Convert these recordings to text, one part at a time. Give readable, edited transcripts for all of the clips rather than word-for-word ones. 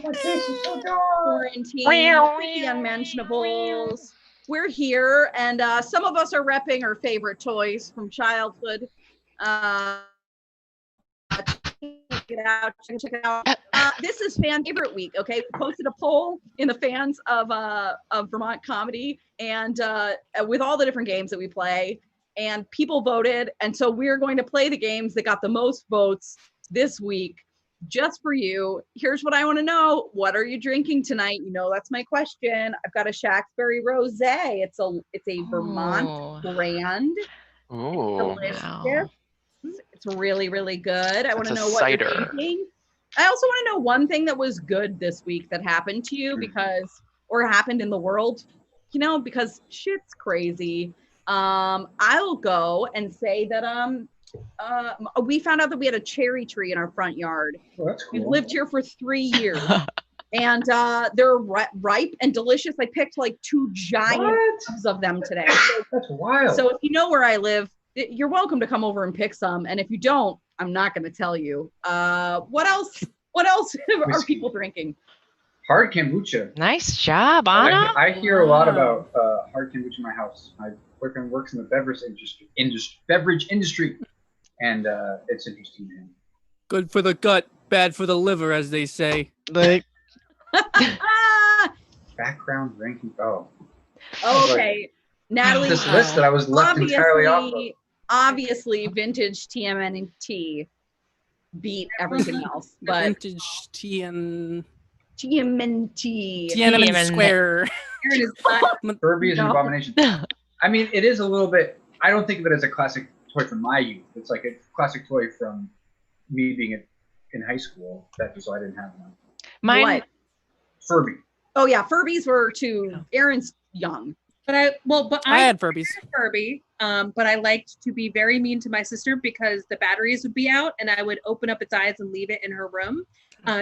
My face is so dark. Quarantine, the Unmentionables. We're here, and some of us are repping our favorite toys from childhood. Check it out. Check it out. This is fan favorite week. Okay, we posted a poll in the fans of Vermont Comedy, and with all the different games that we play, and people voted, and so we're going to play the games that got the most votes this week, just for you. Here's what I want to know: what are you drinking tonight? You know, that's my question. I've got a Shaxberry Rosé. It's a Vermont brand. Oh, Delicious. wow. It's really, really good. I want to know what cider. you're thinking. I also want to know one thing that was good this week that happened to you or happened in the world, you know, because shit's crazy. I'll go and say that we found out that we had a cherry tree in our front yard. Oh, that's cool. We've lived here for 3 years. And they're ripe and delicious. I picked like 2 giant tubs of them today. That's wild. So if you know where I live, you're welcome to come over and pick some. And if you don't, I'm not going to tell you. What else are people drinking? Hard kombucha. Nice job, Anna. I hear a lot about hard kombucha in my house. My boyfriend works in the beverage industry, and it's interesting. Man. Good for the gut, bad for the liver, as they say. Like, Background drinking. Oh. Okay. Natalie. This list that I was left entirely off of. Obviously, vintage TMNT beat everything else. But Vintage TMNT. TMNT. Tiananmen Square. Furby is an abomination. I mean, it is a little bit. I don't think of it as a classic toy from my youth. It's like a classic toy from me being in high school. That's why I didn't have one. mine. What? Furby. Oh yeah, Furbies were too. Aaron's young. But I had Furbies. Furby, but I liked to be very mean to my sister because the batteries would be out and I would open up its eyes and leave it in her room.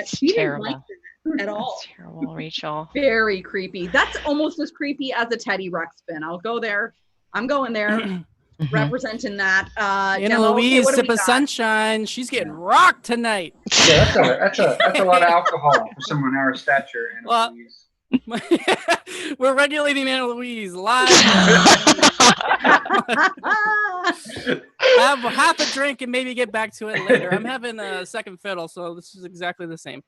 She terrible. didn't like that at all. That's terrible, Rachel. Very creepy. That's almost as creepy as a Teddy Ruxpin. I'll go there. I'm going there. Representing that. Anna Louise, sip of sunshine. She's getting rocked tonight. Yeah, that's a lot of alcohol for someone our stature. And Well, we're regulating Anna Louise live. Have half a drink and maybe get back to it later. I'm having a second fiddle, so this is exactly the same.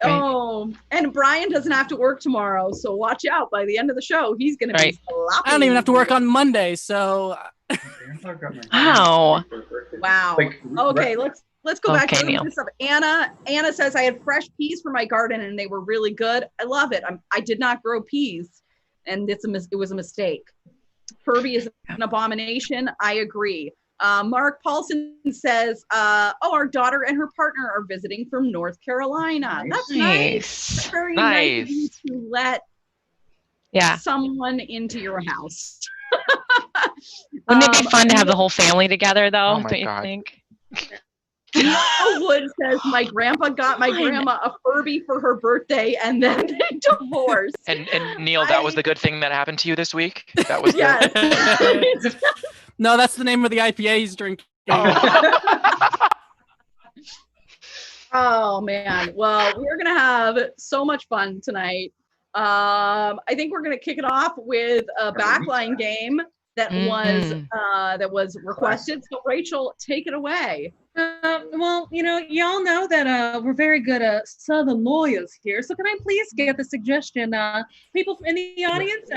Oh, and Brian doesn't have to work tomorrow, so watch out. By the end of the show, he's going to be sloppy. I don't even have to work on Monday, so. Wow. Wow. Okay, let's go back to Neil. this stuff. Anna says I had fresh peas for my garden and they were really good. I love it. I did not grow peas, and it was a mistake. Furby is an abomination. I agree. Mark Paulson says, our daughter and her partner are visiting from North Carolina. That's nice. That's very nice of you to let someone into your house. Wouldn't it be fun to have the whole family together, though? Oh my don't you God. think? Neil Wood says, my grandpa got my grandma a Furby for her birthday and then they divorced. And Neil, that was the good thing that happened to you this week? That was No, that's the name of the IPA he's drinking. Oh man. Well, we're gonna have so much fun tonight. I think we're gonna kick it off with a backline game that was requested. So Rachel, take it away. Well, y'all know that we're very good Southern lawyers here. So can I please get the suggestion, people in the audience,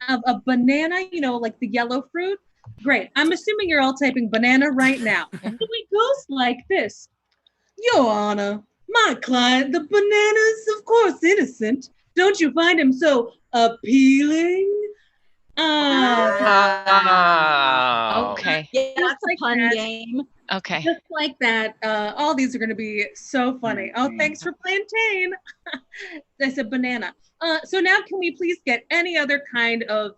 of a banana, like the yellow fruit? Great. I'm assuming you're all typing banana right now. So it goes like this. Your Honor, my client, the banana's of course innocent. Don't you find him so appealing? Okay. Yeah, that's a pun game. Okay. Just like that. All these are going to be so funny. Oh, thanks for plantain. That's a banana. So now can we please get any other kind of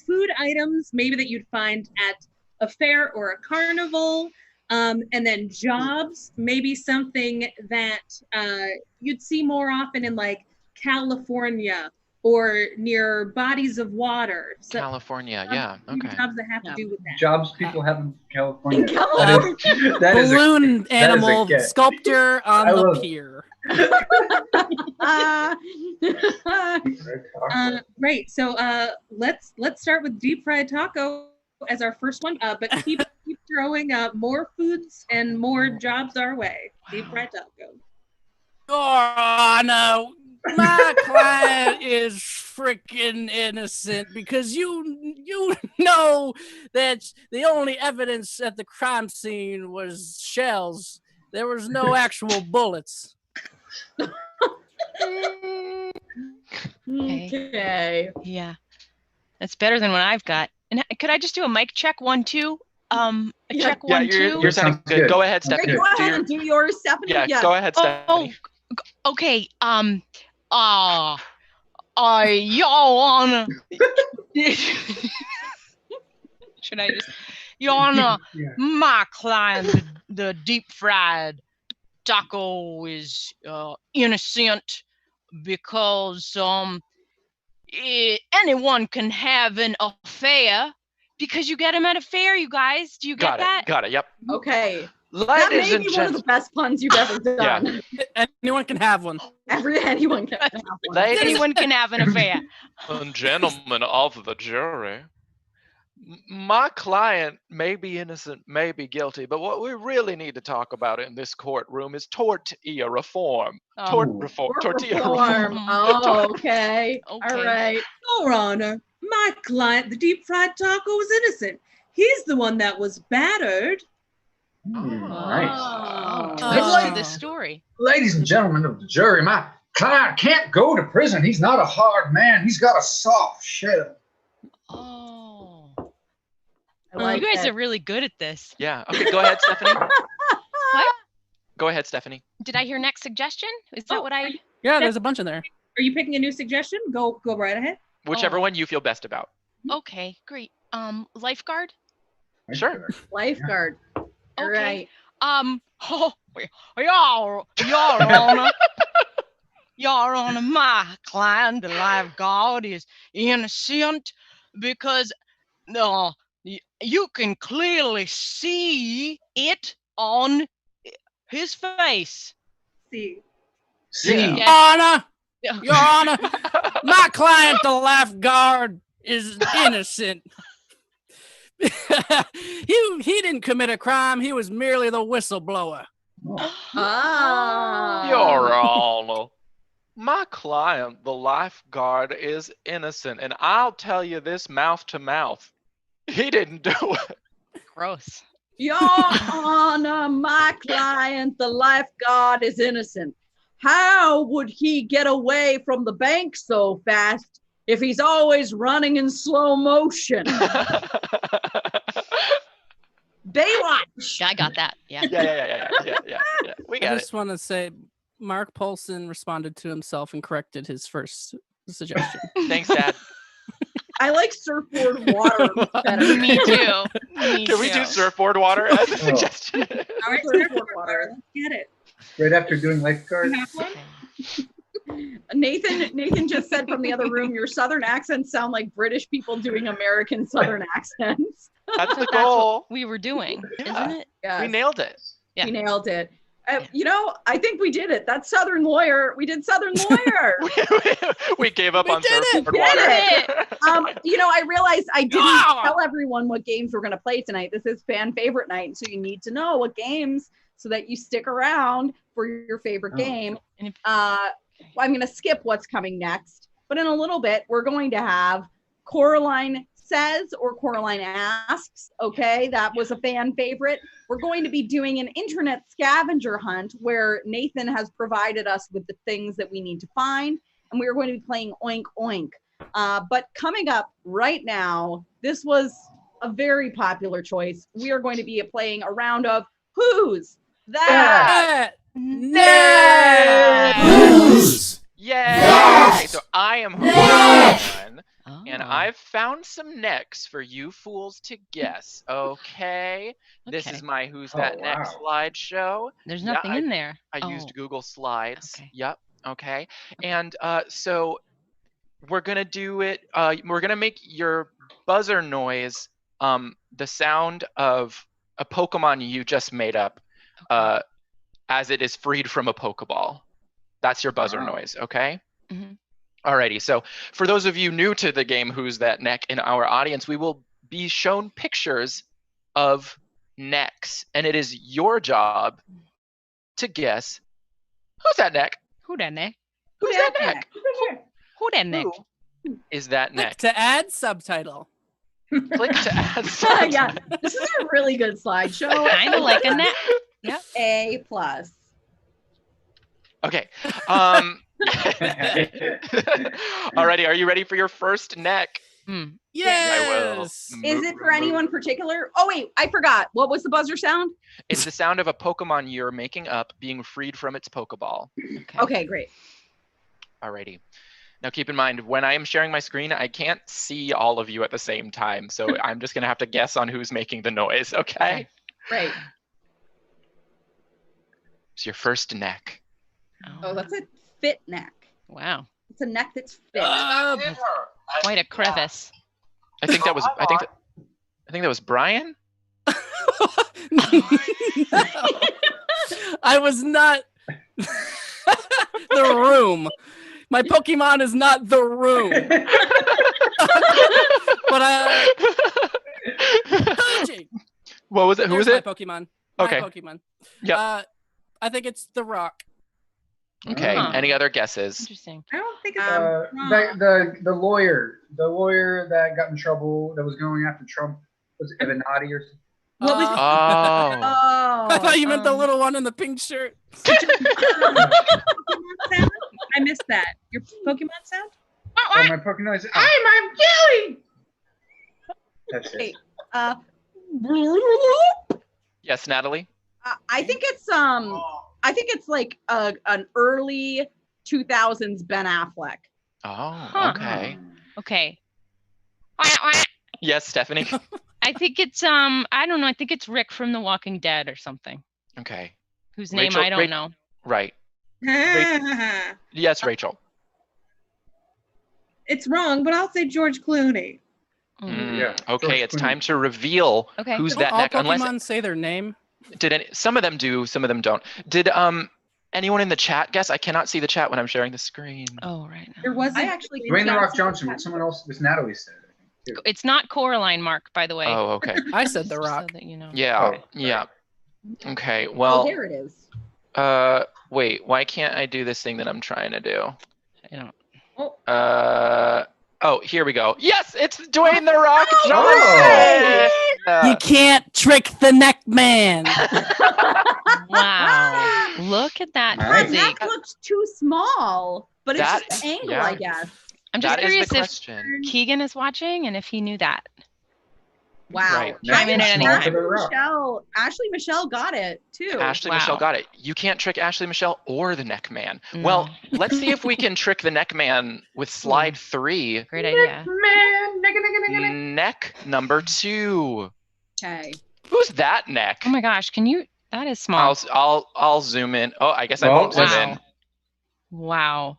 food items, maybe that you'd find at a fair or a carnival, and then jobs, maybe something that you'd see more often in like California or near bodies of water. So, California, yeah. Okay. Jobs that have to do with that. Jobs people have in California. Balloon animal sculptor on the pier. Right. So let's start with deep fried taco as our first one. But keep throwing more foods and more jobs our way. Deep fried taco. Your Honor, my client is freaking innocent because you know that the only evidence at the crime scene was shells. There was no actual bullets. Okay. Yeah. That's better than what I've got. And could I just do a mic check 1, 2? Check Yeah, 1, 2. you're sounding good. Go ahead, Okay, Stephanie. go ahead and do yours, Stephanie. Yeah, Yes. go ahead, Stephanie. Okay. Y'all wanna? Should I just? Your Honor, my client, the deep fried taco, is innocent because anyone can have an affair because you get him at a fair. You guys, do you get that? Got it. Yep. Okay. That Ladies may and be one of the best puns you've ever done. Anyone can have one. Anyone can have one. Anyone can have an affair. and gentlemen of the jury, my client may be innocent, may be guilty, but what we really need to talk about in this courtroom is tortilla reform. Tortilla reform. Oh, okay. All right. Your Honor, my client, the deep fried taco, is innocent. He's the one that was battered. Nice. Twist to the story. Ladies and gentlemen of the jury, my client can't go to prison. He's not a hard man. He's got a soft shell. Oh. Like you guys that. are really good at this. Yeah. Okay, go ahead, Stephanie. What? Go ahead, Stephanie. Did I hear next suggestion? Is that what I? Yeah, there's a bunch in there. Are you picking a new suggestion? Go right ahead. Whichever one you feel best about. Okay, great. Lifeguard. Sure. Lifeguard. All Okay. right. Your Honor. Your Honor, my client, the lifeguard, is innocent because you can clearly see it on his face. See. Honor, Your Honor, my client, the lifeguard, is innocent. he didn't commit a crime. He was merely the whistleblower. Your Honor, my client, the lifeguard, is innocent, and I'll tell you this mouth to mouth. He didn't do it. Gross. Your Honor, my client, the lifeguard, is innocent. How would he get away from the bank so fast if he's always running in slow motion? Baywatch. I got that. Yeah. Yeah. We got I it. just want to say Mark Paulson responded to himself and corrected his first suggestion. Thanks, Dad. I like surfboard water better. Me too. Can we do surfboard water as a suggestion? All right, Surfboard water. let's get it. Right after doing lifeguard. You have one? Nathan just said from the other room, your Southern accents sound like British people doing American Southern accents. That's the That's goal. what we were doing, Yeah. isn't it? Yes, We nailed it. Yeah. we nailed it. I think we did it. That's Southern Lawyer. We did Southern Lawyer. We gave up We on did it. surfboard We water. did I realized I didn't Yeah. tell everyone what games we're going to play tonight. This is fan favorite night. So you need to know what games so that you stick around for your favorite game. And if- I'm going to skip what's coming next, but in a little bit, we're going to have Coraline Says or Coraline Asks. Okay, that was a fan favorite. We're going to be doing an internet scavenger hunt where Nathan has provided us with the things that we need to find, and we are going to be playing Oink Oink. But coming up right now, this was a very popular choice. We are going to be playing a round of Who's That? Next. Yay! Okay, so I am one, and Oh. I've found some necks for you fools to guess. Okay, this Okay. is my Who's Oh, That Next wow. slideshow. There's Yeah, nothing in there. I used Oh. Google Slides. Okay. Yep. Okay. And so we're gonna do it. We're gonna make your buzzer noise the sound of a Pokemon you just made up, as it is freed from a Pokeball. That's your buzzer noise, okay? Alrighty, so for those of you new to the game Who's That Neck in our audience, we will be shown pictures of necks, and it is your job to guess who's that neck? Who that neck? Who's that neck? Who that neck? Who is that Click neck? to add subtitle. Click to add Yeah, this is a really good slideshow. Kind of like a neck. Yep. A plus. Okay. Alrighty, are you ready for your first neck? Yes. Is it for anyone particular? Oh wait, I forgot. What was the buzzer sound? It's the sound of a Pokemon you're making up being freed from its Pokeball. Okay, great. Alrighty. Now keep in mind, when I am sharing my screen, I can't see all of you at the same time. So I'm just gonna have to guess on who's making the noise, okay? Right. It's your first neck. Oh, that's a fit neck. Wow. It's a neck that's fit. Quite a crevice. I think that was Brian. I was not the room. My Pokemon is not the room. But what was it? Who was my it? Pokemon. Okay. My Pokemon. Yep. I think it's The Rock. Okay. Huh. Any other guesses? Interesting. I don't think it's The lawyer that got in trouble, that was going after Trump, was it Evanati or something? What was Oh. Oh. I thought you meant the little one in the pink shirt. Pokemon sound? I missed that. Your Pokemon sound? Oh, my Pokemon is I'm Gilly. That's it. Yes, Natalie. I think it's like an early 2000s Ben Affleck. Oh, Huh. okay. Okay. Yes, Stephanie. I think it's I don't know. I think it's Rick from The Walking Dead or something. Okay. Whose name Rachel- I don't know. Right. Yes, Rachel. It's wrong, but I'll say George Clooney. Yeah. Okay, George it's Clooney. time to reveal Okay. who's Don't that all neck. Pokemon say their name? Some of them do, some of them don't. Did anyone in the chat guess? I cannot see the chat when I'm sharing the screen. Oh, right. There wasn't. I actually Dwayne The Rock Johnson, but someone else, was Natalie said. I think. It's not Coraline, Mark, by the way. Oh, okay. I said The Just Rock. So that you know. Yeah, Oh, yeah. Okay, Oh, well, there it is. wait, why can't I do this thing that I'm trying to do? I don't. Oh, here we go. Yes, it's Dwayne The Rock Oh. Johnson! You can't trick the neck man. Wow. Look at that Nice. That physique. looks too small, but it's That- just the angle, yeah. I guess. I'm just That is curious the if question. Keegan is watching and if he knew that. Wow. Right. Chime in at any Small time. for The Rock. Ashley Michelle got it too. Ashley Wow. Michelle got it. You can't trick Ashley Michelle or the Neck Man. No. Well, let's see if we can trick the Neck Man with slide 3. Great idea. Neck number 2. Okay. Who's that neck? Oh my gosh, can you? That is small. I'll zoom in. Oh, I guess I Well, won't zoom wow. in. Wow.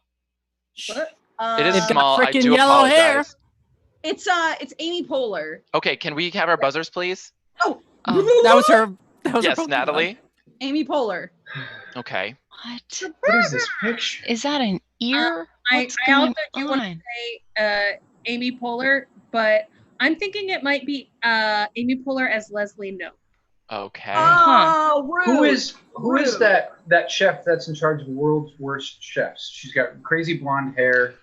It is They've got small. I frickin' do yellow apologize. hair. It's Amy Poehler. Okay, can we have our buzzers, please? Oh, That was her. That was her Yes, Pokemon. Natalie. Amy Poehler. Okay. what? What is this picture? Is that an ear? I What's also going do want to on? say Amy Poehler, but I'm thinking it might be Amy Poehler as Leslie Knope. Okay. Oh, rude. Who is Rude. that chef that's in charge of the world's worst chefs? She's got crazy blonde hair.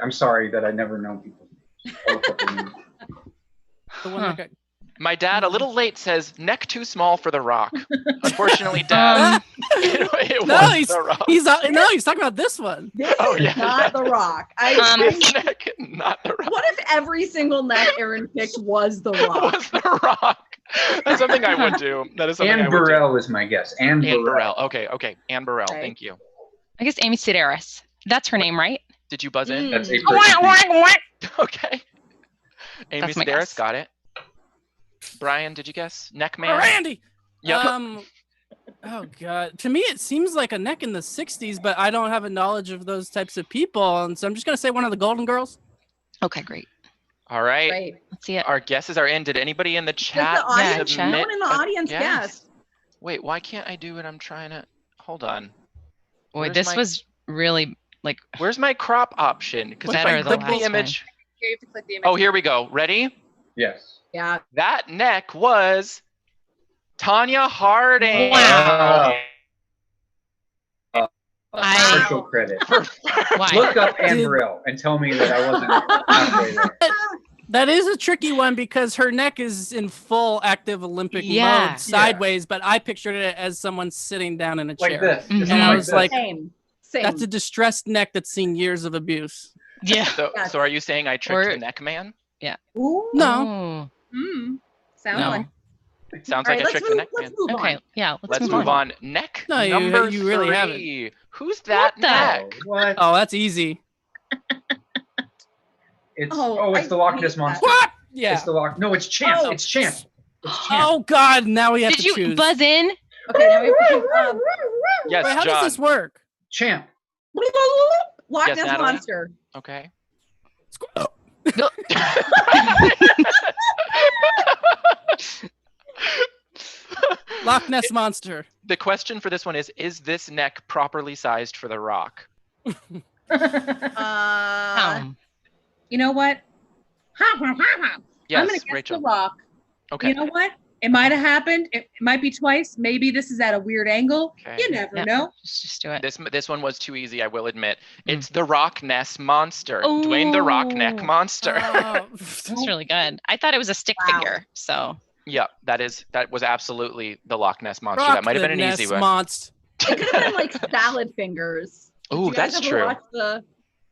I'm sorry that I never know people. The one that got- My dad, a little late, says neck too small for the Rock. Unfortunately, Dad, it No, was he's the Rock. he's talking about this one. This Oh, is yeah, not yeah. The Rock. His neck, not the Rock. What if every single neck Aaron picked was The Rock? Was the Rock? That's something I would do. That is something I Anne would do. Burrell is my guess. Anne Anne Burrell. Burrell. Okay. Anne Burrell. Okay. Thank you. I guess Amy Sedaris. That's her name, right? Did you buzz in? That's a Oh, person. Okay. Amy That's my Sedaris guess. got it. Brian, did you guess? Neck man? Randy. Yep. Oh god. To me, it seems like a neck in the '60s, but I don't have a knowledge of those types of people, and so I'm just gonna say one of the Golden Girls. Okay, great. All right. Right. Let's see it. Our guesses are in. Did anybody in the Does chat the audience, submit no one in the a audience guess? guess? Wait, why can't I do it? I'm trying to. Hold on. Boy, Where's this my- was really like Where's my crop option? Because if I better the click last the image. Here, you have to click the image. Oh, here we go. Ready? Yes. Yeah. That neck was Tanya Harding. Wow. I- Partial credit. why? Look up Anne Brill and tell me that I wasn't halfway there. That is a tricky one because her neck is in full active Olympic Yeah. mode sideways, but I pictured it as someone sitting down in a Like chair. this. Mhm. Just And I like was this. like, Same. That's a distressed neck that's seen years of abuse. Yeah. So are you saying I tricked Or- the neck man? Ooh. No. Oh, Sounds No. like. Sounds All like right, I tricked the neck man. let's move okay. on. Yeah. Let's move on. Neck No, number you really 3. haven't. Who's that the- neck? What? Oh, that's easy. It's Oh, it's I the Loch hate Ness that. monster. What? Yeah. It's the Loch. No, it's Champ. Oh. It's Champ. It's Champ. Oh God! Now we have Did to you choose. buzz in? Okay, now we have to choose, Yes, Wait, how John. does this work? Champ. Loch Yes, Ness Natalie? monster. Okay. Loch Ness monster. The question for this one is this neck properly sized for the rock? You know what? I'm Yes, gonna guess Rachel. The Rock. Okay. You know what? It might have happened. It might be twice. Maybe this is at a weird angle. Okay. You never Yep. know. Just do it. This one was too easy, I will admit. It's the Rock Ness monster. Dwayne the Rock Neck Oh. monster. Oh. That's really good. I thought it was a stick Wow. figure. So Yeah, that was absolutely the Loch Ness monster. Rock That might have the been an easy Ness one. monst. It could have been like salad fingers. Did Ooh, you guys that's ever true. watch the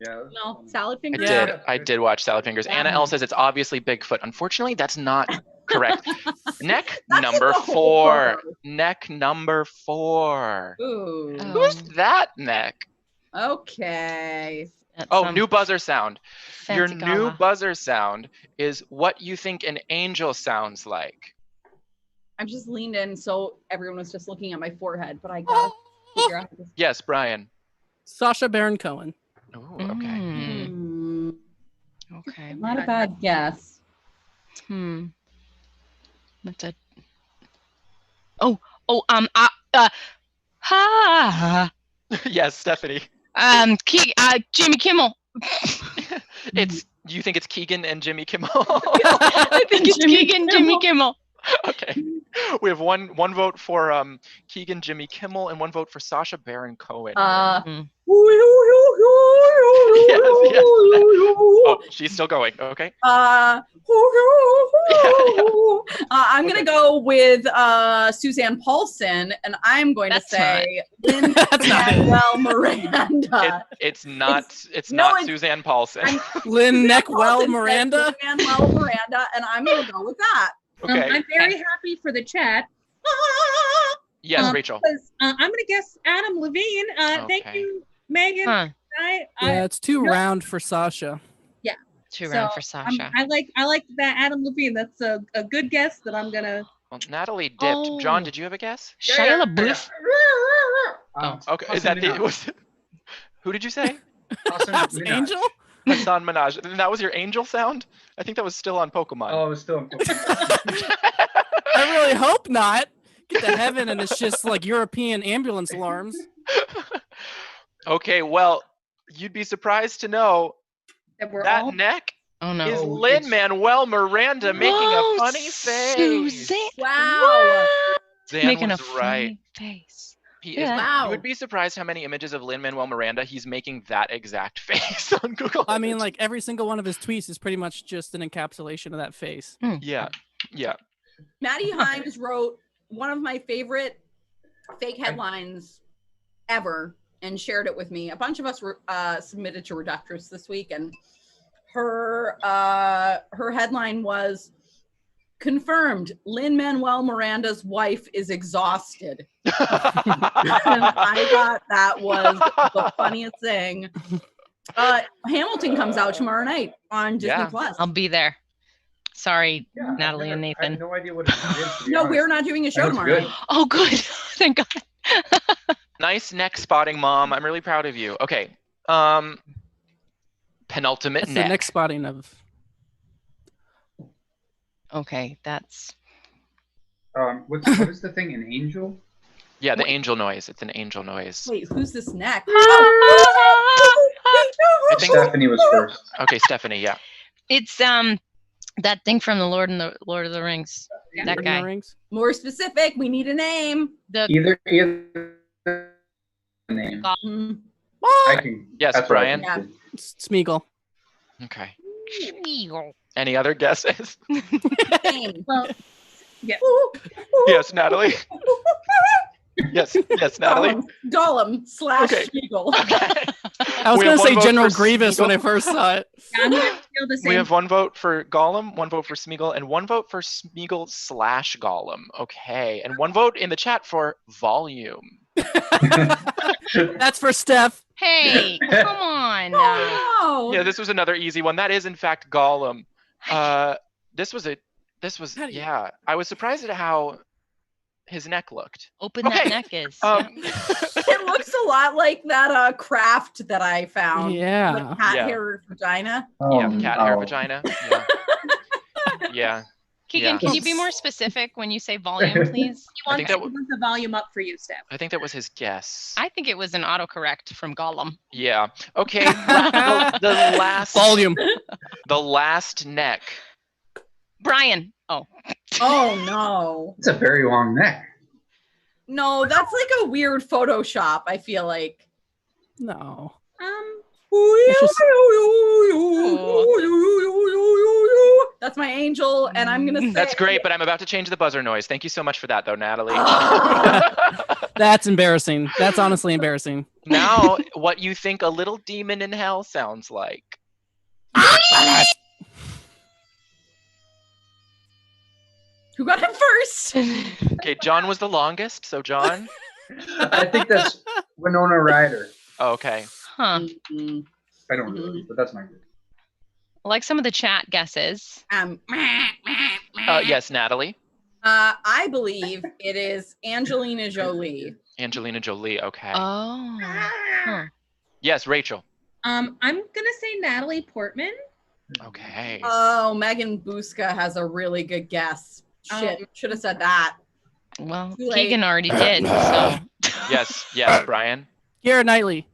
Yeah. salad I fingers? Yeah. I did watch Salad Fingers. Yeah. Anna L says it's obviously Bigfoot. Unfortunately, that's not correct. Neck That's number in the whole 4. photo. Neck number 4. Ooh. Oh. Who's that neck? Okay. that's, Oh, new buzzer sound. Your fancy new gala. buzzer sound is what you think an angel sounds like. I'm just leaned in, so everyone was just looking at my forehead, but I gotta figure out. This. Yes, Brian. Sacha Baron Cohen. Oh, okay. Mm, okay. Not a bad guess. That's a. Ha. Yes, Stephanie. Jimmy Kimmel. You think it's Keegan and Jimmy Kimmel? I think it's Keegan Jimmy Kimmel. Okay. We have one vote for Keegan Jimmy Kimmel and one vote for Sacha Baron Cohen. Yes. Oh, she's still going. Okay. I'm gonna go with Suzanne Paulson, and I'm going That's to say That's not it. Lin-Manuel Miranda. It's not no, it's- Suzanne Paulson. Suzanne Lynn Neckwell Paulson said Miranda. Lin-Manuel Miranda, and I'm gonna go with that. Okay. I'm very happy for the chat. Yes, Rachel. Because I'm going to guess Adam Levine. Thank Okay. you, Megan. Huh. Yeah, it's too no. round for Sasha. Too So, round for Sasha. I like that Adam Levine. That's a good guess that I'm gonna. Well, Natalie dipped. Oh. John, did you have a guess? Shia LaBeouf. Okay. Is that the was? Who did you say? That's Angel? Hassan Minaj. And that was your angel sound? I think that was still on Pokemon. Oh, it was still. I really hope not. Get to heaven and it's just like European ambulance alarms. Okay, well, you'd be surprised to know That we're that all. neck Oh no. is Oh, Lin-Manuel Miranda making Whoa, a funny face. Suzanne. Wow. Suzanne Making a was right. funny face. He Yeah. is. Wow. You would be surprised how many images of Lin-Manuel Miranda he's making that exact face on Google. I mean, like every single one of his tweets is pretty much just an encapsulation of that face. Yeah. Maddie Himes wrote one of my favorite fake headlines ever and shared it with me. A bunch of us submitted to Reductress this week, and her headline was confirmed: Lin-Manuel Miranda's wife is exhausted. And I thought that was the funniest thing. Hamilton comes out tomorrow night on Disney Yeah. Plus. I'll be there. Sorry, Yeah, Natalie and I Nathan. have no idea what it is. to be No, honest. we're not doing a show That's tomorrow good. night. Oh, good. Thank God. Nice neck spotting, Mom. I'm really proud of you. Okay. Penultimate That's the neck. next spotting of. Okay, that's What is the thing? An angel? Yeah, the angel noise. It's an angel noise. Wait, who's this neck? I think Stephanie was first. Okay, Stephanie. Yeah. It's that thing from the Lord of the Rings. Yeah. That Lord of the guy. Rings. More specific. We need a name. The Either name. Mm, I can. Yes, that's what I Brian. can do. Smeagol. Okay. Any other guesses? name. Well, yeah. Yes, Natalie. Yes, Natalie. Gollum / Okay. Smeagol. I was We going have to say one vote General for Grievous when I Smeagol. first saw it. Yeah, I'm gonna feel the same. We have one vote for Gollum, one vote for Smeagol, and one vote for Smeagol / Gollum. Okay, and one vote in the chat for volume. That's for Steph. Hey, come on now. Oh, Yeah, this was another easy one. That is in fact Gollum. This was How do you- yeah. I was surprised at how his neck looked. Open that Okay, neck is. Yeah. it looks a lot like that craft that I found. Yeah. Like cat Yeah. hair vagina. Yeah, Oh, cat hair no. vagina. Yeah. Yeah. Keegan, yeah. can you be more specific when you say volume, please? I think that He wants the volume up for you, Steph. I think that was his guess. I think it was an autocorrect from Gollum. Yeah. Okay. The last Volume. The last neck. Brian. Oh. Oh no. It's a very long neck. No, that's like a weird Photoshop, I feel like. No. That's my angel, and I'm gonna say That's great, but I'm about to change the buzzer noise. Thank you so much for that, though, Natalie. That's embarrassing. That's honestly embarrassing. Now, what you think a little demon in hell sounds like. Who got it first? Okay, John was the longest, so John. I think that's Winona Ryder. Oh, okay. Huh. Mm, I don't know, but that's my guess. Like some of the chat guesses. Yes, Natalie. I believe it is Angelina Jolie. Angelina Jolie. Okay. Oh. Huh. Yes, Rachel. I'm gonna say Natalie Portman. Okay. Oh, Megan Buska has a really good guess. Shit, should have said that. Well, Too late. Keegan already did. So. Yes, Brian. Keira Knightley.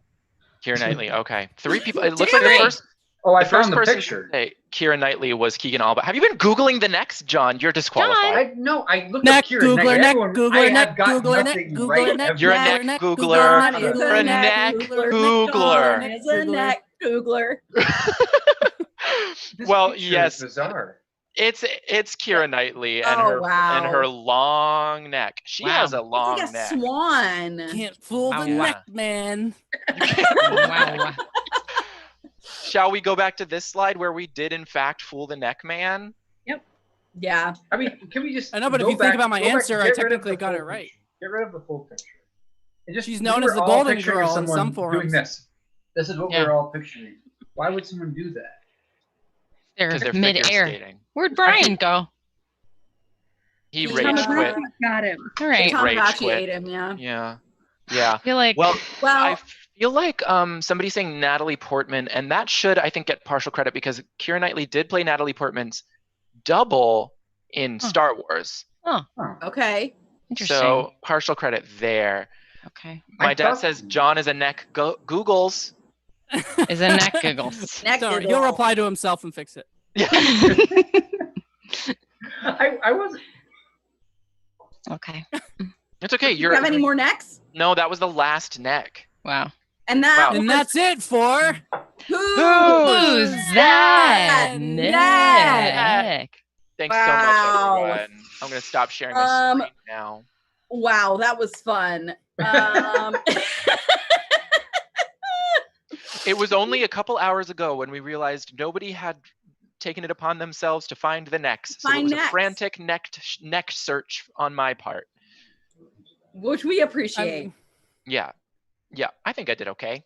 Keira Knightley. Okay. 3 people. It looks like the Damn it. first. Oh, I The first found the person picture. to say Keira Knightley was Keegan Albert. Have you been Googling the next, John? You're disqualified. I looked Neck, up Kira Googler, neck, Everyone- Googler, I neck, have got Googler, neck, nothing Googler, right neck, ever. You're a Googler, neck neck, Googler. John is You're a neck Googler. John is a neck Googler. This Well, picture is yes. bizarre. It's Keira Knightley and Oh, her wow. and her long neck. She Wow. has a long It's like a neck. swan. Can't fool the Wow. neck, man. Wow. Shall we go back to this slide where we did in fact fool the neck man? Yeah. I mean, can we just? I know, but if go you think back- about my go back, answer, I get rid of technically the got full it right. picture. Get rid of the full picture. And just, She's known we as were the all Golden picturing Girl in someone some forums. Doing this. This is what Yeah. we're all picturing. Why would someone do that? They're Because they're figure mid-air. skating. Where'd Brian go? He He's rage on the quit. Got him. All right. Tom Rage Tamagotchi quit. ate him, yeah. Yeah. Yeah. I feel like Well, I Well, feel like somebody saying Natalie Portman, and that should, I think, get partial credit because Keira Knightley did play Natalie Portman's double in Star Wars. okay. interesting. So partial credit there. Okay. My I dad thought- says John is a neck Googles. Is a neck giggles. Neck Sorry, giggle. he'll reply to himself and fix it. Yeah. I wasn't. Okay. It's okay. Do you have any more necks? No, that was the last neck. Wow. And that Wow. And that's it for Who's that Neck? neck? Thanks Wow. so much, everyone. I'm gonna stop sharing my screen now. Wow, that was fun. It was only a couple hours ago when we realized nobody had taken it upon themselves to find the necks. So it Find was necks. a frantic neck search on my part. which we I appreciate. mean, Yeah. Yeah, I think I did okay.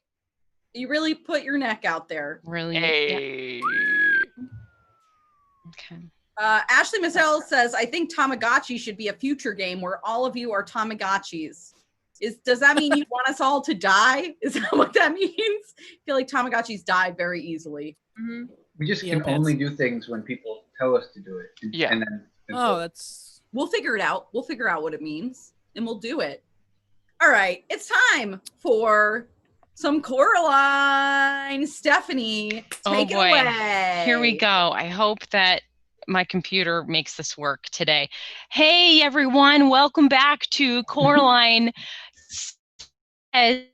You really put your neck out there. Really? Yeah. Hey. Okay. Ashley Mazel says, I think Tamagotchi should be a future game where all of you are Tamagotchis. Does that mean you want us all to die? Is that what that means? I feel like Tamagotchis die very easily. Mhm. We just Yeah, can pets. only do things when people tell us to do it. And, Yeah. And then. oh, that's We'll figure it out. We'll figure out what it means and we'll do it. All right, it's time for some Coraline. Stephanie, take it away. Here we go. I hope that my computer makes this work today. Hey, everyone. Welcome back to Coraline Says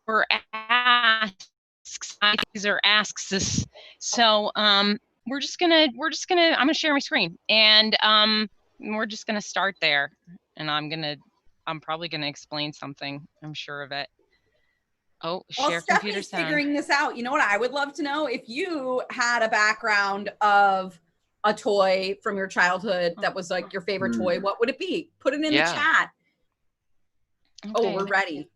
or Asks. Or asks this. So I'm gonna share my screen, and we're just gonna start there, and I'm probably gonna explain something. I'm sure of it. Oh, share computer sound. Figuring this out. You know what I would love to know? If you had a background of a toy from your childhood that was like your favorite toy, what would it be? Put it in the chat. Okay. Oh, we're ready.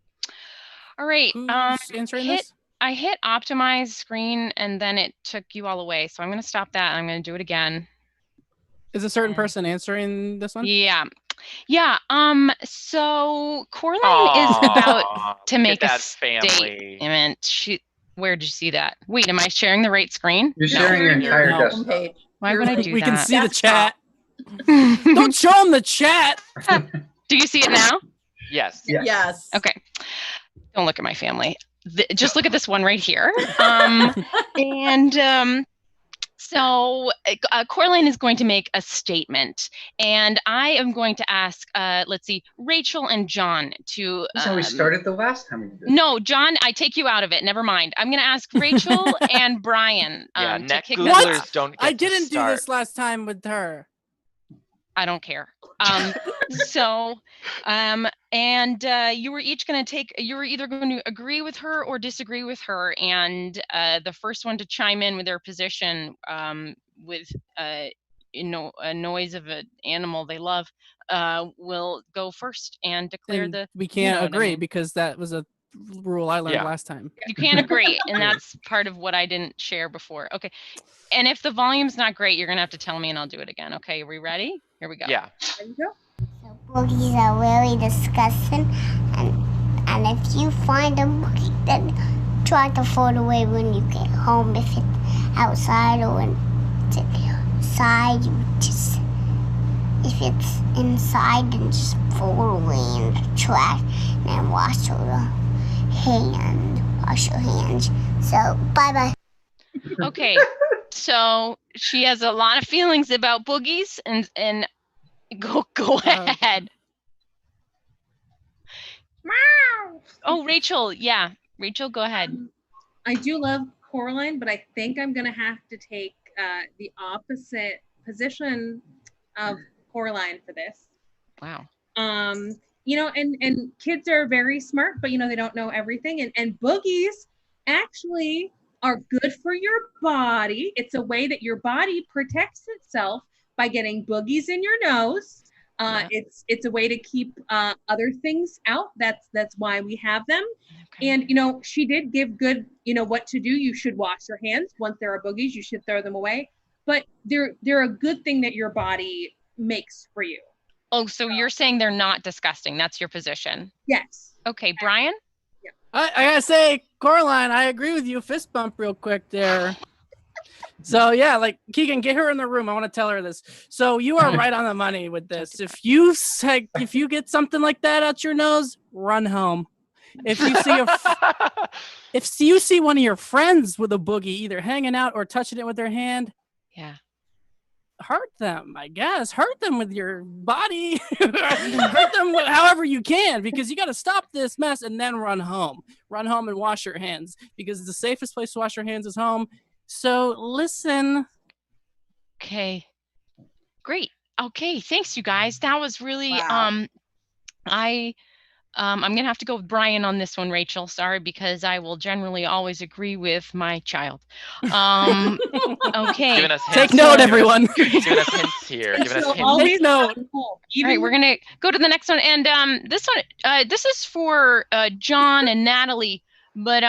All right. Who's answering this? I hit optimize screen and then it took you all away. So I'm going to stop that. I'm going to do it again. Is a certain person answering this one? Yeah. Yeah. So Coraline is about to make a statement. Where did you see that? Wait, am I sharing the right screen? You're sharing your entire desktop. Why would I do that? We can see the chat. Don't show them the chat. Do you see it now? Yes. Yes. Okay. Don't look at my family. Just look at this one right here. So Coraline is going to make a statement, and I am going to ask, let's see, Rachel and John to. That's how we started the last time we did. No, John, I take you out of it. Never mind. I'm going to ask Rachel and Brian. Neck googlers don't get I didn't to start. do this last time with her. I don't care. You were each going to you were either going to agree with her or disagree with her. And the first one to chime in with their position with, a noise of an animal they love will go first and declare and we can't agree because that was a rule I learned last time. You can't agree. And that's part of what I didn't share before. Okay. And if the volume's not great, you're going to have to tell me and I'll do it again. Okay. Are we ready? Here we go. Yeah. There you go. So boogies are really disgusting, and if you find a boogie, then try to throw it away when you get home. If it's outside or when it's inside, if it's inside, then just throw it away in the trash, and then wash your hands. So bye-bye. Okay, so she has a lot of feelings about boogies, and go ahead. Meow. Oh, Rachel, Rachel, go ahead. I do love Coraline, but I think I'm gonna have to take the opposite position of Coraline for this. Wow. And kids are very smart, but they don't know everything. And boogies actually are good for your body. It's a way that your body protects itself by getting boogies in your nose. It's a way to keep other things out. That's why we have them. Okay. And she did give good what to do. You should wash your hands. Once there are boogies, you should throw them away. But they're a good thing that your body makes for you. Oh, so you're saying they're not disgusting. That's your position. Yes. Okay, Brian? Yeah. I gotta say, Coraline, I agree with you. Fist bump real quick there. So yeah, like Keegan, get her in the room. I want to tell her this. So you are right on the money with this. If you get something like that out your nose, run home. If you see one of your friends with a boogie either hanging out or touching it with their hand, hurt them, I guess. Hurt them with your body. Hurt them however you can, because you got to stop this mess and then run home. Run home and wash your hands, because the safest place to wash your hands is home. So listen. Okay. Great. Okay. Thanks, you guys. That was really, I'm going to have to go with Brian on this one, Rachel. Sorry, because I will generally always agree with my child. Okay. Take note, everyone. Giving us hints here. Always note. All right, we're going to go to the next one. And this one, this is for John and Natalie, but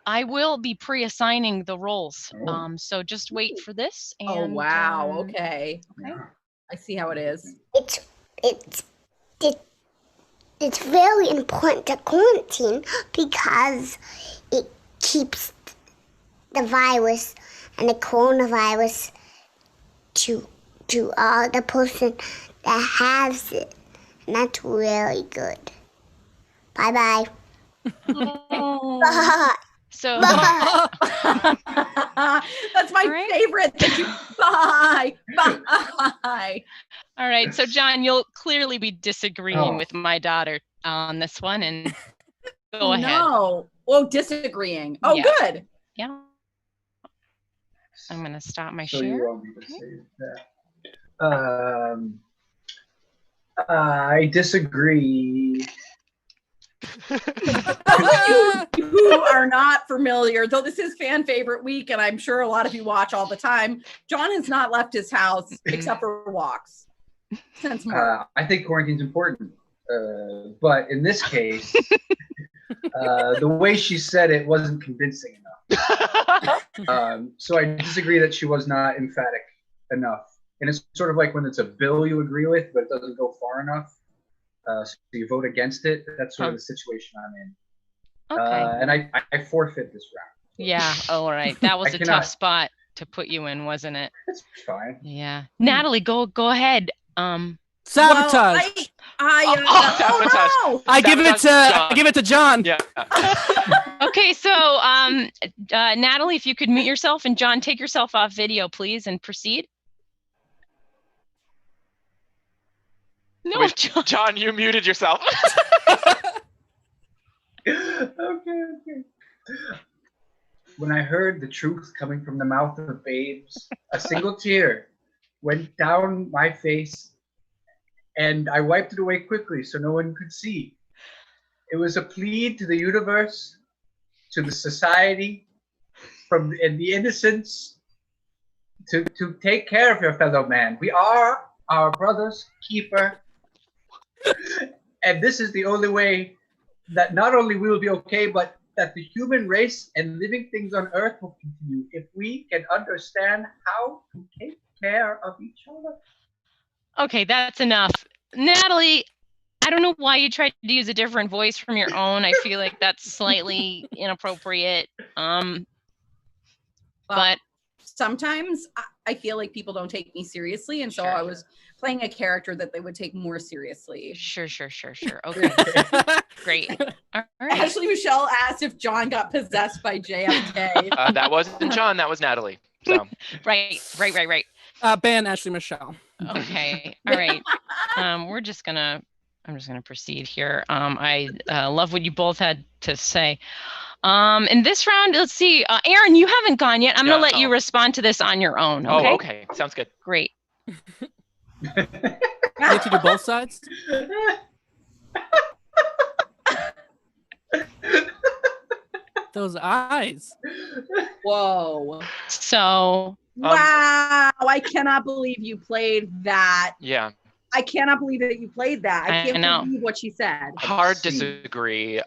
I will be pre-assigning the roles. So just wait for this. And, oh, wow. Okay. I see how it is. It's very important to quarantine because it keeps the virus and the coronavirus to the person that has it. And that's really good. Bye-bye. Oh. Bye. So Bye. That's my All right. favorite. Thank you. Bye. Bye. all right, so John, you'll clearly be disagreeing Oh. with my daughter on this one, and go ahead. No. Oh, disagreeing. Oh, Yeah. good. Yeah, I'm gonna stop my So share. you want me to say that? I disagree. Who are not familiar, though this is fan favorite week, and I'm sure a lot of you watch all the time, John has not left his house except for walks since March. I think quarantine's important, but in this case, the way she said it wasn't convincing enough. So I disagree that she was not emphatic enough. And it's sort of like when it's a bill you agree with, but it doesn't go far enough. So you vote against it. That's sort of the situation I'm in. Okay. And I forfeit this round. Yeah. All right. That was I a cannot- tough spot to put you in, wasn't it? That's fine. Yeah. Natalie, go ahead. Sabotage. Sabotage. No. I give it to John. I give it to John. Yeah. Okay, so Natalie, if you could mute yourself, and John, take yourself off video, please, and proceed. No, Wait, John. John, you muted yourself. Okay. When I heard the truth coming from the mouth of babes, a single tear went down my face, and I wiped it away quickly so no one could see. It was a plea to the universe, to the society, and the innocents, to take care of your fellow man. We are our brother's keeper. And this is the only way that not only we will be okay, but that the human race and living things on Earth will continue if we can understand how to take care of each other. Okay, that's enough. Natalie, I don't know why you tried to use a different voice from your own. I feel like that's slightly inappropriate. But Sometimes I feel like people don't take me seriously, and so Sure. I was playing a character that they would take more seriously. sure. Okay, great. All right. Ashley Michelle asked if John got possessed by JFK. That wasn't John. That was Natalie. So Right. Ban Ashley Michelle. Okay. All right. I'm just gonna proceed here. I love what you both had to say. In this round, let's see. Aaron, you haven't gone yet. I'm gonna let you respond to this on your own. Okay. Oh, okay. Sounds good. Great. You have to do both sides? Those eyes. Whoa. So Wow. I cannot believe you played that. Yeah. I cannot believe that you played that. I I can't know. believe what she said. Hard disagree.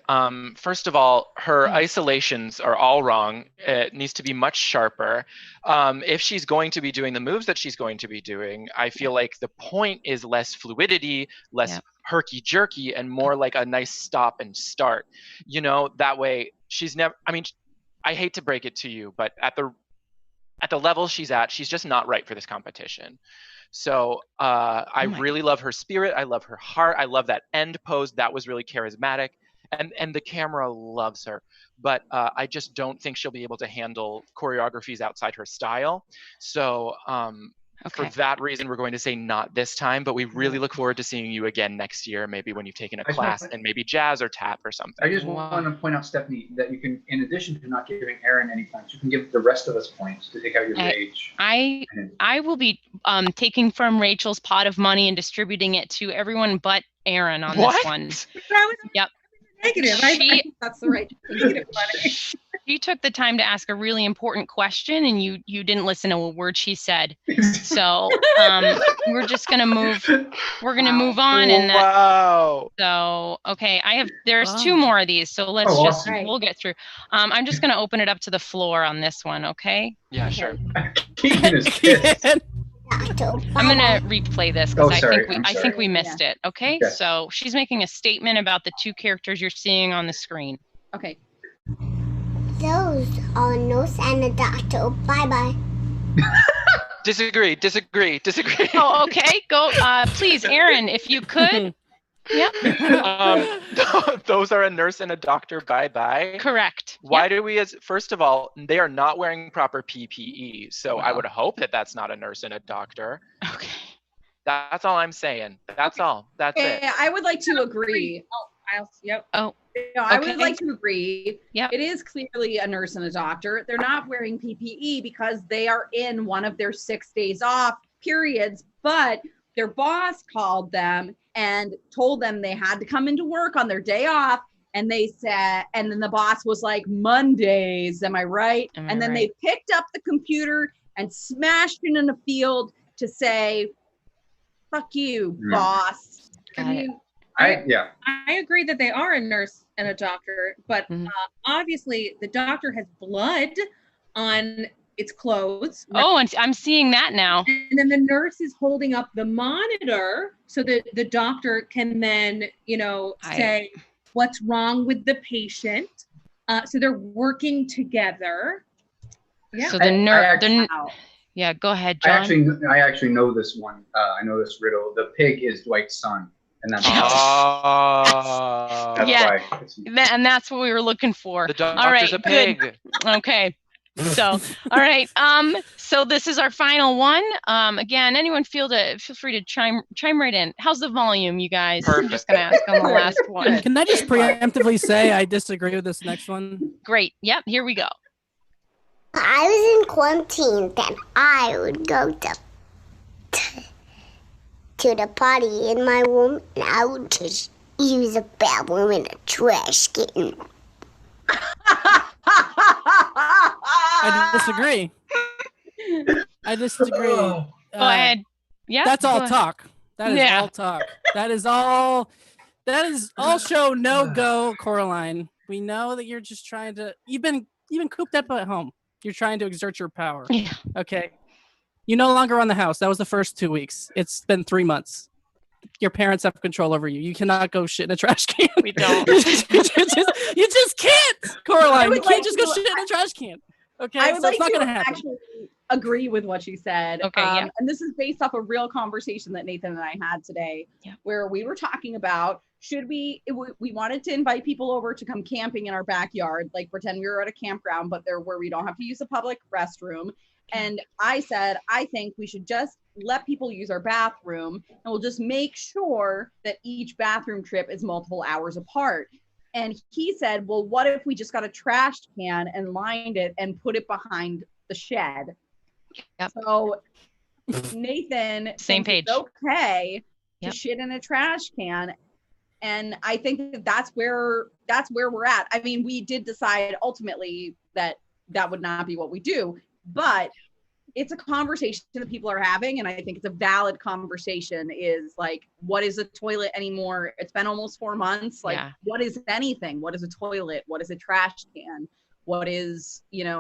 First of all, her isolations are all wrong. It needs to be much sharper. If she's going to be doing the moves that she's going to be doing, I feel like the point is less fluidity, less herky-jerky, and more like a nice stop and start. You know, that way she's never, I mean, I hate to break it to you, but at the level she's at, she's just not right for this competition. So I really love her spirit. I love her heart. I love that end pose. That was really charismatic. And the camera loves her. But I just don't think she'll be able to handle choreographies outside her style. So for that reason, we're going to say not this time. But we really look forward to seeing you again next year, maybe when you've taken a class and maybe jazz or tap or something. I just want to point out, Stephanie, that you can, in addition to not giving Aaron any points, you can give the rest of us points to take out your rage. I will be taking from Rachel's pot of money and distributing it to everyone but Aaron on this one. Yep. Negative. I think that's the right negative money. She took the time to ask a really important question, and you didn't listen to a word she said. So we're just gonna move. We're gonna move on, and so okay. There's two more of these, so let's we'll get through. I'm just gonna open it up to the floor on this one, okay? Yeah, sure. Keegan is pissed. I'm gonna replay this because I think we missed it. Okay, so she's making a statement about the two characters you're seeing on the screen. Okay. Those are nurse and a doctor. Bye-bye. Disagree. Oh, okay. Go, please, Aaron, if you could. Those are a nurse and a doctor. Bye-bye. Correct. Why do we, first of all, they are not wearing proper PPE. So I would hope that that's not a nurse and a doctor. Okay. That's all I'm saying. That's all. That's it. I would like to agree. Yep. Oh, I would like to agree. Yep. It is clearly a nurse and a doctor. They're not wearing PPE because they are in one of their 6 days off periods, but their boss called them and told them they had to come into work on their day off. And they said, and then the boss was like, Mondays, am I right? And then they picked up the computer and smashed it in the field to say, fuck you, boss. I mean, I agree that they are a nurse and a doctor, but obviously the doctor has blood on its clothes. Oh, and I'm seeing that now. And then the nurse is holding up the monitor so that the doctor can then, say what's wrong with the patient. So they're working together. Yeah. So the nurse. Yeah, go ahead, John. I actually know this one. I know this riddle. The pig is Dwight's son. And that's why. And that's what we were looking for. The doctor's a pig. Good. Okay. So, all right. So this is our final one. Again, anyone feel free to chime right in. How's the volume, you guys? Perfect. I'm just gonna ask on the last one. Can I just preemptively say I disagree with this next one? Great. Yep. Here we go. I was in quarantine, then I would go to the potty in my room, and I would just use a bathroom in a trash can. I disagree. Go ahead. Yeah. That's all talk. That is all talk. That is all show no go, Coraline. We know that you're just trying to you've been cooped up at home. You're trying to exert your power. Yeah. Okay. You no longer run the house. That was the first 2 weeks. It's been 3 months. Your parents have control over you. You cannot go shit in a trash can. We don't. you just can't, Coraline. You can't just go shit in a trash can. Okay, I would so like it's not to going to happen. actually agree with what she said. Okay, And this is based off a real conversation that Nathan and I had today, where we were talking about we wanted to invite people over to come camping in our backyard, like pretend we were at a campground, but where we don't have to use a public restroom. And I said, I think we should just let people use our bathroom, and we'll just make sure that each bathroom trip is multiple hours apart. And he said, well, what if we just got a trash can and lined it and put it behind the shed? Yep. So Nathan Same page. It's okay to shit in a trash can. And I think that's where we're at. I mean, we did decide ultimately that would not be what we do, but it's a conversation that people are having. And I think it's a valid conversation, is like, what is a toilet anymore? It's been almost 4 months. Like, what is anything? What is a toilet? What is a trash can? What is, Yeah.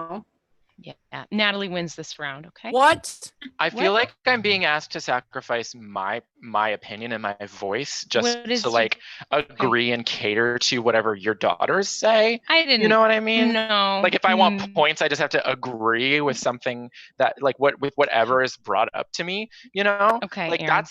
Natalie wins this round. Okay. What? I feel like I'm being asked to sacrifice my opinion and my voice just to like agree and cater to whatever your daughters say. I didn't. You know what I mean? No. Like if I want points, I just have to agree with something that with whatever is brought up to me. Okay. Like Aaron.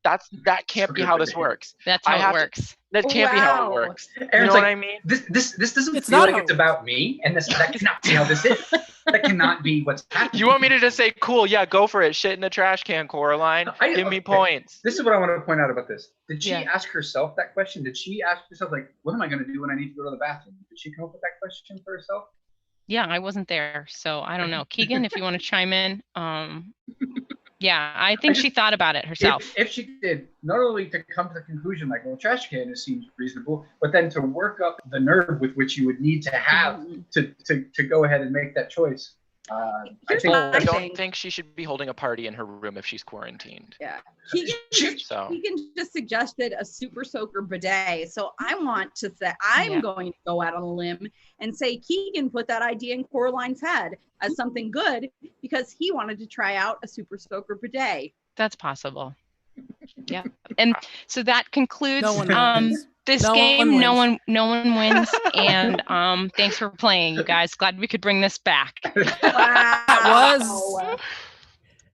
that can't be how this works. That's how it works. That can't be how it works. Aaron's you know like, what I mean? This doesn't It's feel not like how it's about me, and that cannot be how this is. That cannot be what's happening. You want me to just say, cool, yeah, go for it. Shit in a trash can, Coraline. Give me points. This is what I want to point out about this. Did she ask herself that question? Did she ask herself, like, what am I going to do when I need to go to the bathroom? Did she come up with that question for herself? Yeah, I wasn't there, so I don't know. Keegan, if you want to chime in. Yeah, I think she thought about it herself. If she did, not only to come to the conclusion, like, well, trash can seems reasonable, but then to work up the nerve with which you would need to have to go ahead and make that choice. I don't think she should be holding a party in her room if she's quarantined. Yeah. Keegan just suggested a super soaker bidet. So I want to say, I'm going to go out on a limb and say Keegan put that idea in Coraline's head as something good because he wanted to try out a super soaker bidet. That's possible. Yeah. And so that concludes this No game. one No one wins. And thanks for playing, you guys. Glad we could bring this back. Wow.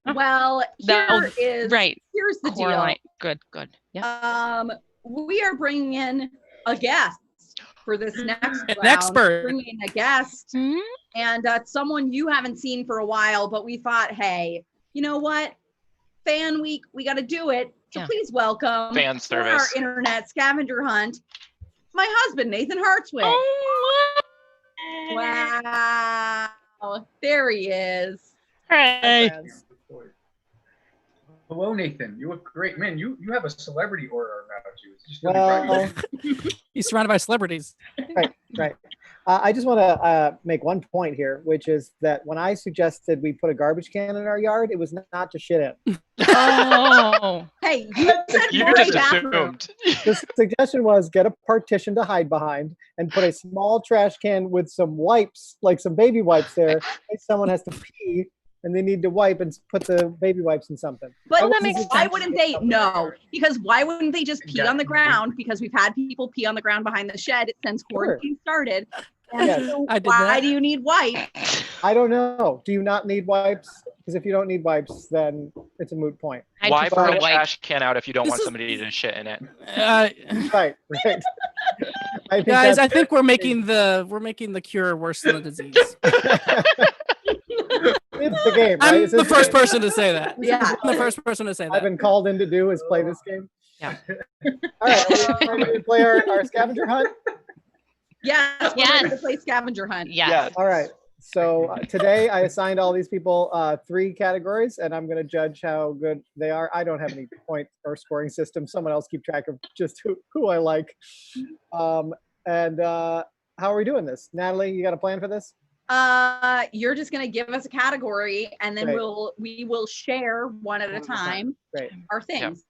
Well, Here's here's the Coraline. deal. Good. Yeah. we are bringing in a guest for this next round. An expert. Bringing in a guest and someone you haven't seen for a while, but we thought, hey, you know what? Fan week, we got to do it. So please welcome Fan for our service. internet scavenger hunt, my husband, Nathan Hartswick. Oh, Wow. There he is. hey. Hello, Nathan. You look great, man. You have a celebrity aura about you. It's just Well, He's surrounded by celebrities. right. I just want to make one point here, which is that when I suggested we put a garbage can in our yard, it was not to shit in. Oh. Hey, you said You more just bathroom. assumed. The suggestion was get a partition to hide behind and put a small trash can with some wipes, like some baby wipes there, in case someone has to pee and they need to wipe, and put the baby wipes in something. But that makes why sense. wouldn't they? No, because why wouldn't they just pee on the ground? Because we've had people pee on the ground behind the shed since quarantine started. And Yes. so I did why that. do you need wipes? I don't know. Do you not need wipes? Because if you don't need wipes, then it's a moot point. I Why prefer put a white. trash can out if you don't This want is- somebody to shit in it? Right. I think Guys, that's- I think we're making the cure worse than the disease. it's the game, right? I'm It's the just- first person to say that. Yeah. I'm the first person to say I've that. been called in to do is play this game. Yeah. All right, are we ready to play our scavenger hunt? Yes, we're Yes. ready to play scavenger hunt. Yes. All right. So today I assigned all these people 3 categories, and I'm going to judge how good they are. I don't have any point or scoring system. Someone else keep track of just who I like. And how are we doing this? Natalie, you got a plan for this? You're just gonna give us a category, and then Great. we will share one at a time Great. our things.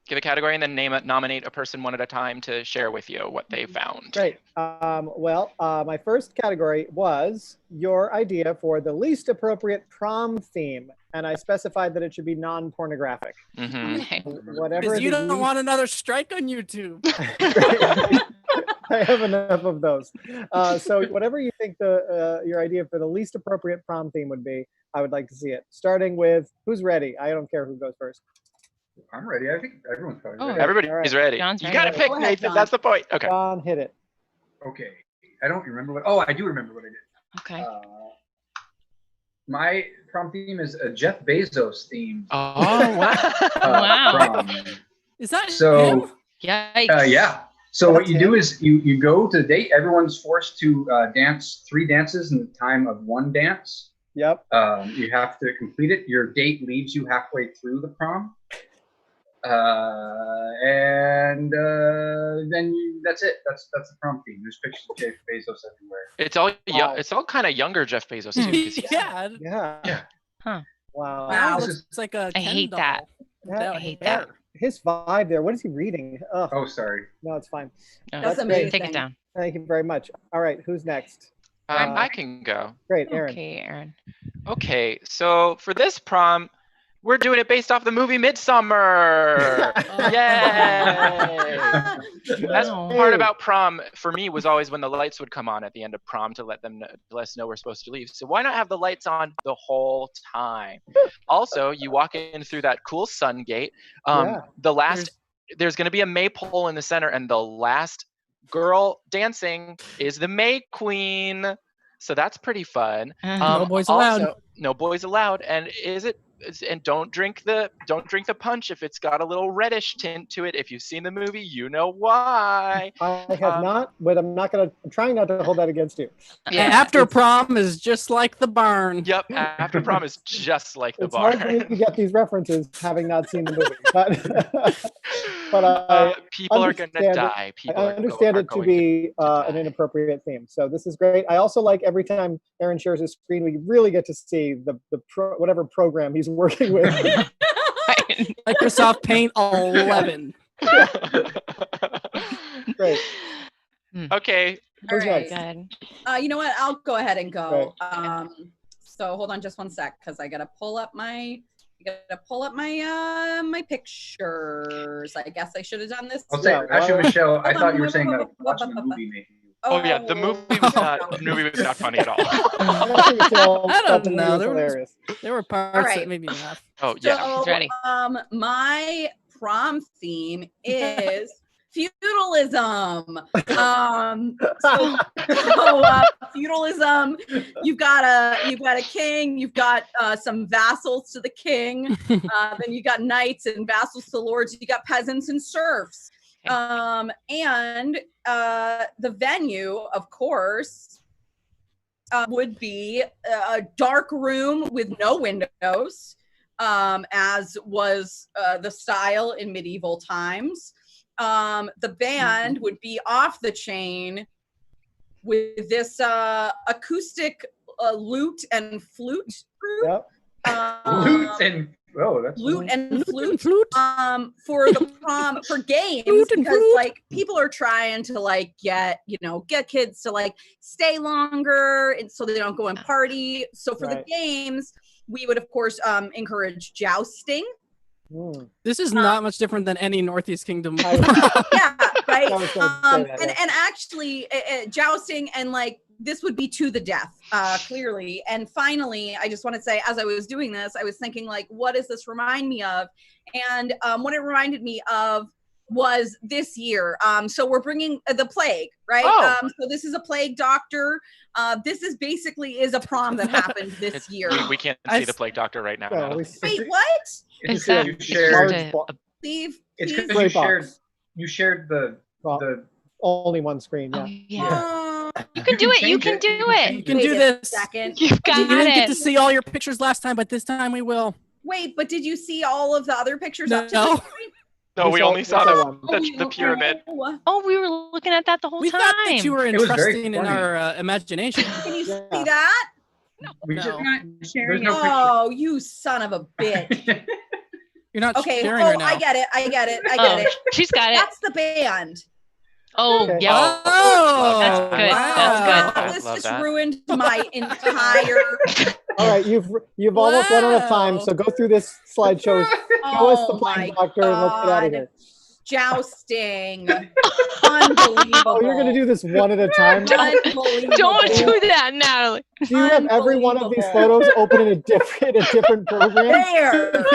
Give a category and then nominate a person one at a time to share with you what they found. Great. My first category was your idea for the least appropriate prom theme, and I specified that it should be non-pornographic. Mm-hmm. Okay. Whatever. Because you the don't least- want another strike on YouTube. I have enough of those. So whatever you think your idea for the least appropriate prom theme would be, I would like to see it. Starting with who's ready? I don't care who goes first. I'm ready. I think everyone's probably Oh. ready. Everybody's All right. ready. John's You ready. gotta pick, Go ahead, Nathan. John. That's the point. Okay. John, hit it. Okay. I don't remember what. Oh, I do remember what I did. Okay. My prom theme is a Jeff Bezos theme. Oh wow. Wow. Prom. Is that So him? Yikes. yeah. So what That's you do him? is you go to the date. Everyone's forced to dance 3 dances in the time of 1 dance. Yep. You have to complete it. Your date leaves you halfway through the prom. That's it. That's the prom theme. There's pictures of Jeff Bezos everywhere. It's all Wow. it's all kind of younger Jeff Bezos too. 'cause he's- Yeah. Yeah. Yeah. Huh. Wow. Wow. This Looks is- like a I Ken hate doll that. without I hate hair. that. His vibe there. What is he reading? Oh, Oh, sorry. no, it's fine. No, That's great. amazing. Take it down. Thank you very much. All right, who's next? I can go. Great, Aaron. Okay, Aaron. Okay, so for this prom, we're doing it based off the movie Midsummer. Yay! That's Wow. part about prom for me was always when the lights would come on at the end of prom to let us know we're supposed to leave. So why not have the lights on the whole time? Also, you walk in through that cool sun gate. Yeah. There's going to be a maypole in the center, and the last girl dancing is the May Queen. So that's pretty fun. No boys allowed. Also, no boys allowed. And don't drink the punch if it's got a little reddish tint to it. If you've seen the movie, you know why. I have not, but I'm trying not to hold that against you. Yeah. After prom is just like the barn. Yep, after prom is just like the It's hard for me bar. to get these references having not seen the movie, but I People are gonna understand it. die. People I understand it to be an die. inappropriate theme. So this is great. I also like every time Aaron shares his screen, we really get to see whatever program he's working with. Microsoft Paint 11. Great. Okay. All Who's right. next? Good. You know what? I'll go ahead and go. Right. So hold on just one sec, because I gotta pull up my my pictures. I guess I should have done this. I'll say, Yeah, actually, why- Michelle, I Hold thought on, you were whoa, saying whoa, that whoa, watching whoa, the whoa, movie made you. Oh yeah, the movie was not funny at all. I think Michelle I thought don't the movie know. was There was- hilarious. There were parts All right. that made me laugh. Oh yeah. So, She's ready. my prom theme is feudalism. Feudalism. You've got a king. You've got some vassals to the king. Then you got knights and vassals to lords. You got peasants and serfs. And the venue, of course, would be a dark room with no windows, as was the style in medieval times. The band would be off the chain with this acoustic lute and flute group. Yep. Lute and flute. For the prom, for games, because like people are trying to like get kids to like stay longer, and so they don't go and party. So for the games, we would of course encourage jousting. This is not much different than any Northeast Kingdom. Yeah, right. And actually, jousting and like this would be to the death, clearly. And finally, I just want to say, as I was doing this, I was thinking like, what does this remind me of? And what it reminded me of was this year. So we're bringing the plague, right? So this is a plague doctor. This is basically a prom that happened this year. We can't see the plague doctor right now. Wait, what? It's you shared. Steve, it's because you shared the only one screen. Yeah. Oh, yeah. You can do it. You can do it. You can do this. You've got You didn't it. get to see all your pictures last time, but this time we will. Wait, but did you see all of the other pictures up to No. this point? No, we only saw the pyramid. Oh, we were looking at that the whole We time. thought that you were It was very entrusting in funny. our imagination. Can you see that? We just, Not sharing there's it. no Oh, you son of a bitch. You're not Okay, sharing right now. I get it. I get it. She's got it. That's the band. Oh, Okay. yeah. Oh, That's good. That's good. This Love just that. ruined my entire. All right, you've almost run out of time, so go through this slideshow. Show us the my plague doctor and let's get out of here. Jousting. Unbelievable. Oh, you're gonna do this one at a time? Unbelievable. Don't do that, Natalie. Do you have every one of these photos open in a different program? There.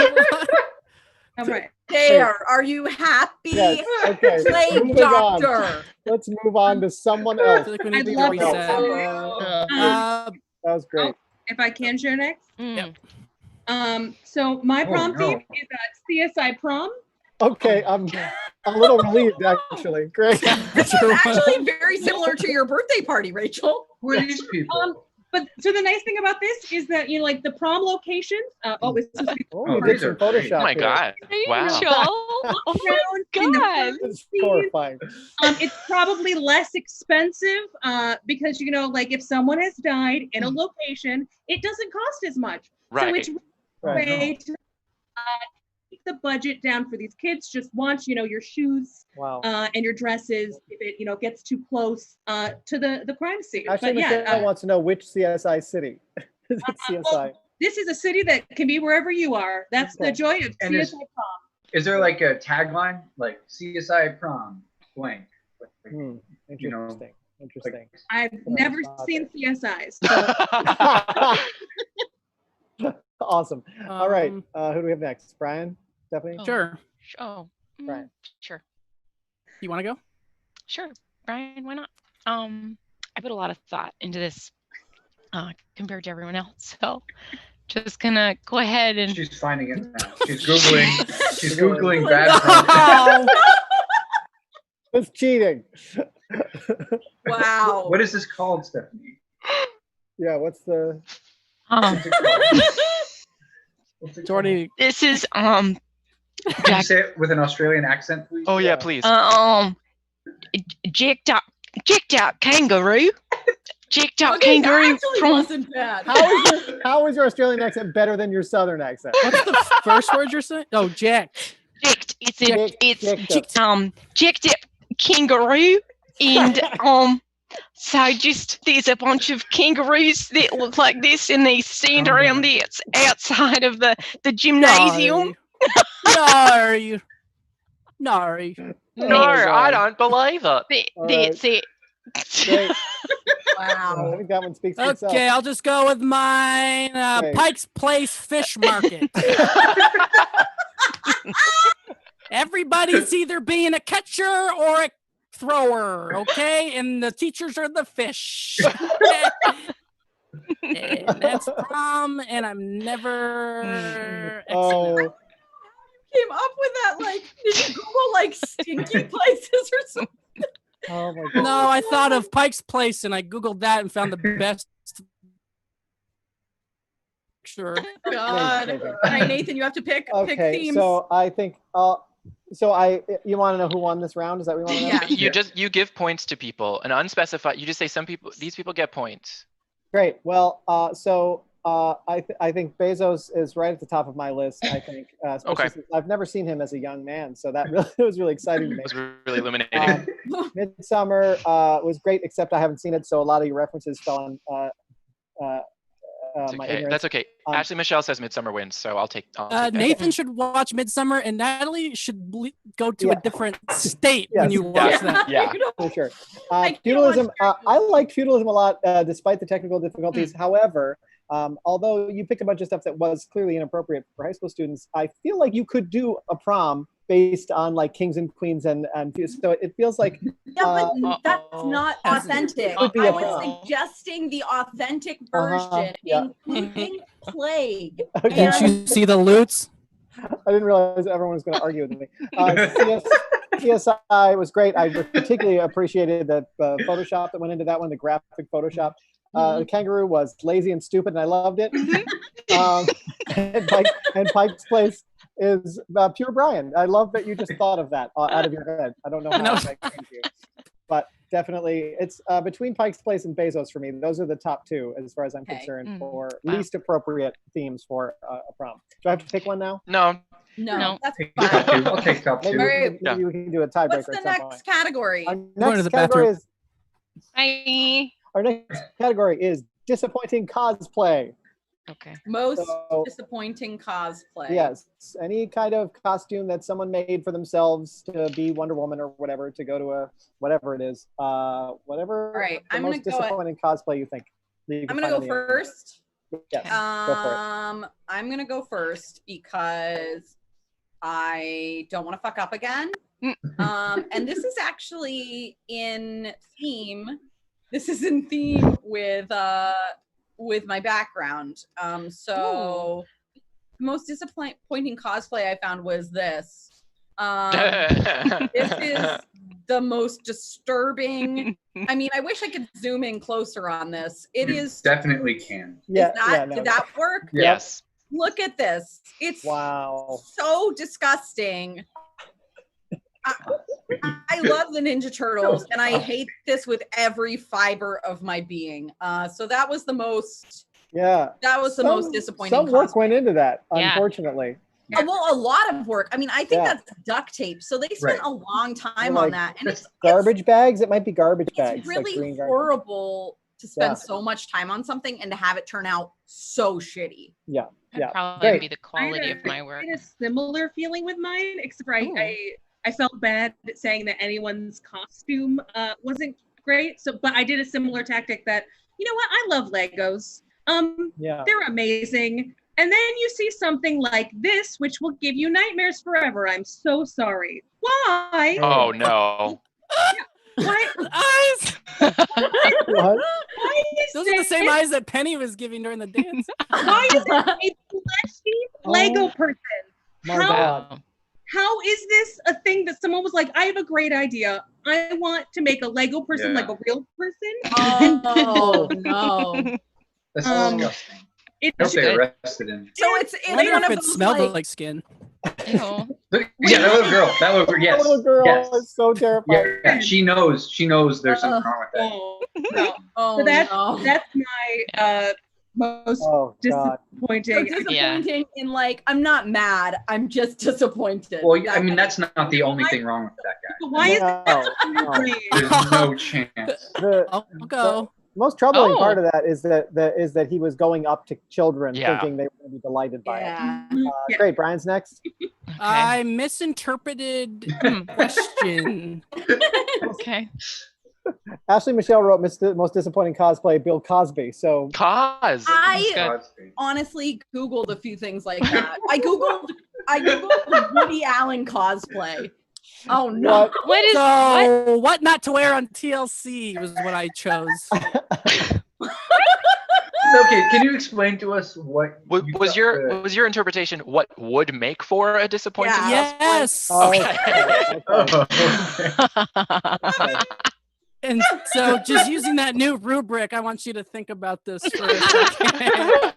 All right. There. Are you happy? Yes. Okay. Plague Moving on. doctor. Let's move on to someone I else. feel like we need to I'd do love a to. reset. That was great. If I can share next. Mm. So my prom no. theme is CSI prom. Okay, I'm a little relieved actually. Great. This is actually very similar to your birthday party, Rachel. who are these people? But so the nice thing about this is that like the prom locations. Oh, you Oh, did these some are great. Photoshop. Oh my here. god! Wow. Rachel. Oh my in the God. It's horrifying. It's probably less expensive because like if someone has died in a location, it doesn't cost as much. So Right. it's Right. way to keep the budget down for these kids. Just watch, your shoes Wow. and your dresses if it gets too close to the crime scene. Actually, But Michelle wants to know which CSI city. Is it CSI? this is a city that can be wherever you are. That's the joy of And CSI prom. Is there like a tagline like CSI prom blank? Interesting. You know, Interesting. I've never seen CSIs. So Awesome. All right. Um, Who do we have next? Brian? Stephanie? Oh. Sure. Oh. Right. Sure. You want to go? Sure. Brian, why not? I put a lot of thought into this compared to everyone else. So just gonna go ahead and She's finding it now. She's Googling. She's Googling bad prom. It's cheating. Wow. What is this called, Stephanie? Yeah, what's the What's it called? What's it It's already. this is called? Can you say it with an Australian accent, please? Oh yeah, please. jacked out kangaroo. Jacked out Okay, that kangaroo actually from wasn't bad. how is your Australian accent better than your Southern accent? What's the first word you're saying? Oh, Jack. jacked. It's Jacked up. jacked up kangaroo, and so just there's a bunch of kangaroos that look like this, and they stand around the outside of the gymnasium. No. No, Oh, I God. don't believe it. That's it. Great. I Wow. think that one speaks for itself. Okay, I'll just go with mine. Okay. Pike's Place Fish Market. Everybody's either being a catcher or a thrower, okay? And the teachers are the fish. And that's prom, and I'm never Oh, Came up with that, like, did you Google like stinky places or something? oh my God. No, I thought of Pike's Place, and I Googled that and found the best picture. God. Amazing. All right, Nathan, you have to pick Okay, themes. so I think, you want to know who won this round? Is that what you want to know? Yeah. You give points to people, and unspecified. You just say these people get points. Great. Well, I think Bezos is right at the top of my list. I think, especially Okay. since I've never seen him as a young man, so that really was really exciting to me. It was really illuminating. Midsummer was great, except I haven't seen it, so a lot of your references fell on It's my okay. ignorance. That's okay. Ashley Michelle says Midsummer wins, so I'll take that. Nathan should watch Midsummer, and Natalie should go to Yeah. a different state when Yes. you watch Yeah. that. Yeah. For sure. I can't Feudalism, watch I like feudalism a lot, despite the technical difficulties. However, although you picked a bunch of stuff that was clearly inappropriate for high school students, I feel like you could do a prom based on like kings and queens and so it feels like Yeah, but that's not authentic. Could be I a was prom. suggesting the authentic version, yeah. including Plague. Okay. Didn't you see the loots? I didn't realize everyone was going to argue with me. CSI was great. I particularly appreciated the Photoshop that went into that one, the graphic Photoshop. The kangaroo was lazy and stupid, and I loved it. And Pike's Place is pure Brian. I love that you just thought of that out of your head. I don't know how that came to you. But definitely, it's between Pike's Place and Bezos for me. Those are the top two, as far as I'm concerned, for least appropriate themes for a prom. Do I have to pick one now? No. No, that's Take fine. top two. I'll take top two. Maybe we can do a tiebreaker What's the at some point. next category? Our going to next the category bathroom. is Hi. our next category is disappointing cosplay. Okay. Most So- disappointing cosplay. Yes, any kind of costume that someone made for themselves to be Wonder Woman or whatever, to go to a whatever it is, whatever. All right, the I'm most gonna go. disappointing cosplay you think. that you I'm can gonna find go on the internet. first. Yes, go for it. I'm gonna go first because I don't want to fuck up again. And this is actually in theme. This is in theme with my background. So the most disappointing cosplay I found was this. This is the most disturbing. I mean, I wish I could zoom in closer on this. It You is. definitely can. Yeah, Did that work? Yes. Look at this. It's Wow. so disgusting. I love the Ninja Turtles, and I hate this with every fiber of my being. So that was the most. Yeah. That was the most disappointing. Some work cosplay. went into that, Yeah. unfortunately. Well, a lot of work. I mean, I think Yeah. that's duct tape. So they spent Right. a long time Like, on that, and it's Garbage bags? It might be garbage bags. It's like really green garbage. horrible to spend Yeah. so much time on something and to have it turn out so shitty. Yeah. That'd Yeah. probably Great. be the quality of my work. I had a similar feeling with mine, except for Ooh. I felt bad saying that anyone's costume wasn't great. So, but I did a similar tactic that, you know what, I love Legos. Yeah. They're amazing. And then you see something like this, which will give you nightmares forever. I'm so sorry. Why? Oh no. Why? Eyes! What? Why is Those are the this- same eyes that Penny was giving during the dance. Why is it a fleshy Lego person? My How- God. How is this a thing that someone was like, I have a great idea. I want to make a Lego person Yeah. like a real person. Oh no! That's Um, disgusting. It's I hope they good. arrested him. So it's I wonder one if of it those, smelled like skin. Ew. Look, yeah, that little girl. That little girl. Yes. That little girl Yes. is so terrifying. Yeah, she knows. She knows there's something wrong with that. oh, no. Oh So that's no! my most Oh God. disappointing. So disappointing in like I'm not mad. I'm just disappointed. Well, I mean, that's not the only thing wrong with that guy. But why is No, that so no. great? There's no chance. I'll go. Most troubling Oh. part of that is that he was going up to children Yeah. thinking they were going to be delighted by it. Yeah. Yeah. Great. Brian's next. I misinterpreted the question. Okay. Ashley Michelle wrote most disappointing cosplay, Bill Cosby. So Cause. I Good. honestly Googled a few things like that. I Googled I googled Woody Allen cosplay. Oh no! What not to wear on TLC was what I chose. Okay, can you explain to us what was your interpretation? What would make for a disappointing? Yeah. Yes. Okay. Okay. And so, just using that new rubric, I want you to think about this for a second.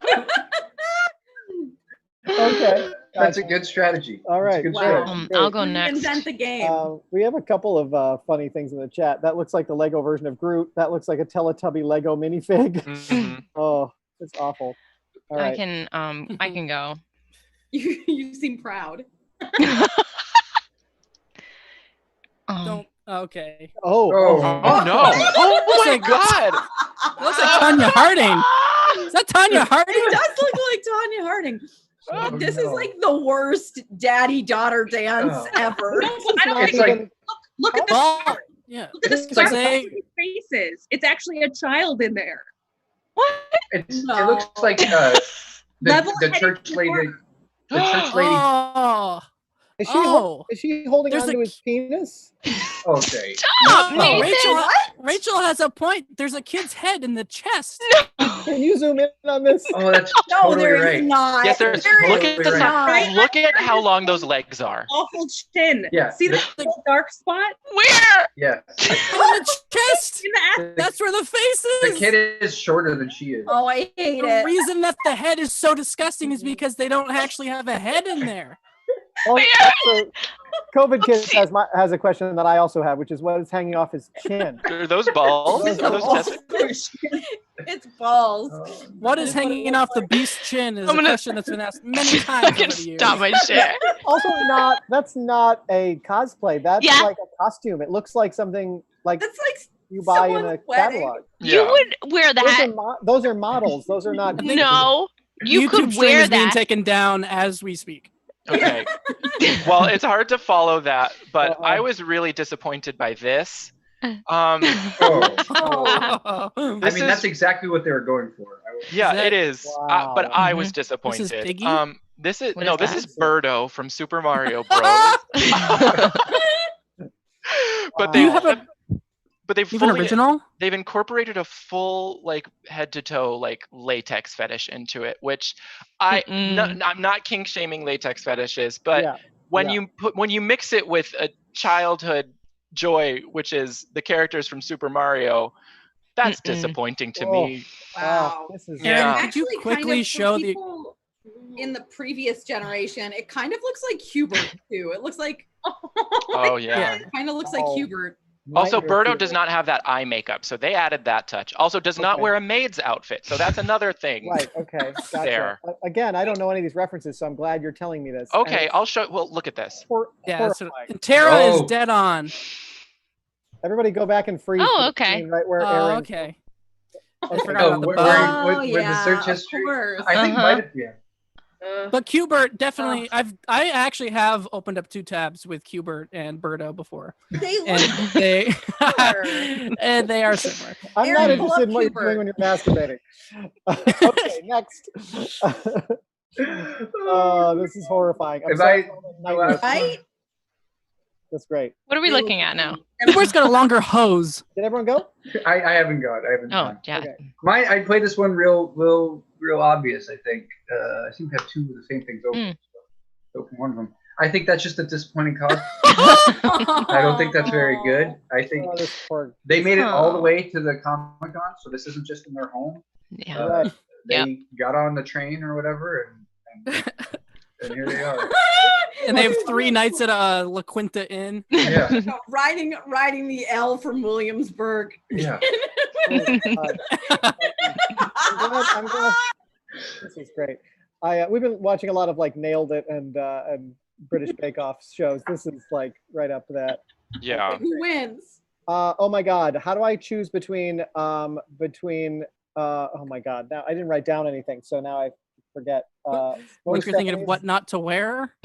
Okay. That's a good strategy. All right. Good Wow. strategy. I'll go next. Invent the game. We have a couple of funny things in the chat. That looks like the Lego version of Groot. That looks like a Teletubby Lego minifig. Mhm. Oh, it's awful. All right. I can go. You seem proud. Don't. Okay. Oh. Oh no! Oh my God! Looks like Tanya Harding. Is that Tanya Harding? It does look like Tanya Harding. Oh, This is no. like the worst daddy-daughter dance Oh. ever. No, I don't It's think like look at the Well, start. yeah. Look at the It's start like- of faces. It's actually a child in there. it No. looks like the Level-headed church lady. performer. The church lady. Oh. Is she, Oh. is she holding There's on a- to his penis? Okay. Stop, No, Nathan. Rachel has a point. There's a kid's head in the chest. Can you zoom in on this? Oh, that's No, totally there is right. not. Yes, there's. There Look is at the not. look at how long those legs are. Awful chin. Yeah, See that little dark spot Where? Yes. In the chest. in the ass? That's where the face The is. kid is shorter than she is. Oh, I hate The it. reason that the head is so disgusting is because they don't actually have a head in there. Oh, so COVID Kids has a question that I also have, which is what is hanging off his chin? Are those balls? Are those testicles? It's balls. What is hanging off the beast's chin is I'm a gonna question that's been asked many times over Fucking the years. stop my shit. Also, that's not a cosplay. That's Yeah. like a costume. It looks like something like That's like you buy in a someone's wedding. catalog. You would wear that. Those are models. Those are not. No, you YouTube could stream wear is being that. taken down as we speak. Okay. Well, it's hard to follow that, but Uh-oh. I was really disappointed by this. Oh. Oh. I mean, that's exactly what they were going for. Yeah, Is that- it is. Wow. But I was Mhm. disappointed. Piggy? This is What no, is this that? is Birdo from Super Mario Bros. But Do you have a- they've You have an fully original? they've incorporated a full like head to toe like latex fetish into it, which Mm-mm. I'm not kink shaming latex fetishes, but Yeah. when yeah. you mix it with a childhood joy, which is the characters from Super Mario, that's Mm-mm. disappointing to Oh. me. Wow. This is Yeah. Could you Actually, quickly kind of, for show the- people in the previous generation, it kind of looks like Hubert too. It looks like Oh yeah. it kind of looks like Oh. Hubert. Also, Nightmare Birdo fuel. does not have that eye makeup, so they added that touch. Also, does not Okay. wear a maid's outfit, so that's another thing. Right. Okay. Gotcha. There. Again, I don't know any of these references, so I'm glad you're telling me this. Okay, I'll show. Well, look at this. Yeah, that's what, Horrifying. and Tara is Oh. dead on. Everybody go back and freeze. Oh, to the okay. scene right where Oh, Aaron. okay. Okay. forgot Oh, about the where, bow. where, where the search history? Of course. I think Uh-huh. might have, yeah. But Qbert definitely, I actually have opened up 2 tabs with Qbert and Birdo before, They look and they similar. and they are similar. I'm not Aaron, pull interested up in what you're Hubert. doing when you're masturbating. Okay, next. Oh, this is horrifying. I'm If sorry I- for all the nightmares. right. That's great. What are we looking at now? Qbert's got a longer hose. Did everyone go? I haven't got. I haven't. Oh, gone. yeah. Okay. I played this one real obvious. I think. I seem to have 2 of the same things open. Mm. So open one of them. I think that's just a disappointing cause. I don't think that's very good. I think Oh, this poor. they made it all the Oh. way to the Comic-Con, so this isn't just in their home. Yeah. All right. They Yep. got on the train or whatever, and here they are. And they have 3 nights at a La Quinta Inn. Yeah, riding the L from Williamsburg. yeah. Oh, God. I'm glad. This is great. We've been watching a lot of like Nailed It and British Bake Off shows. This is like right up to that. Yeah. Who wins? Oh my God, how do I choose between oh my God, now I didn't write down anything, so now I forget. What Like was you're thinking of Stephanie's? what not to wear.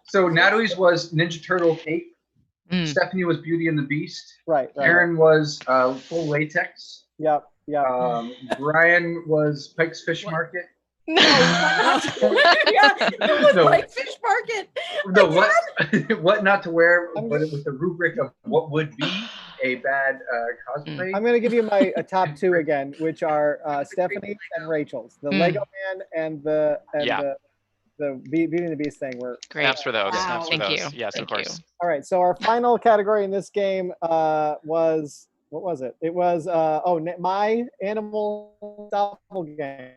So Natalie's was Ninja Turtle cape. Mm. Stephanie was Beauty and the Beast. Right. Aaron was full latex. Yep. Brian was Pike's Fish What? Market. No, yeah, it was No. like fish market. No, what not to wear, but with the rubric of what would be a bad cosplay. I'm going to give you my top two again, which are Stephanie and Rachel's. The Lego Man and the Beauty and the Beast thing were Great. Snaps for those. Wow. Snaps for Thank those. you. Yes, Thank of course. all right. So our final category in this game was, what was it? It was my animal doppelganger.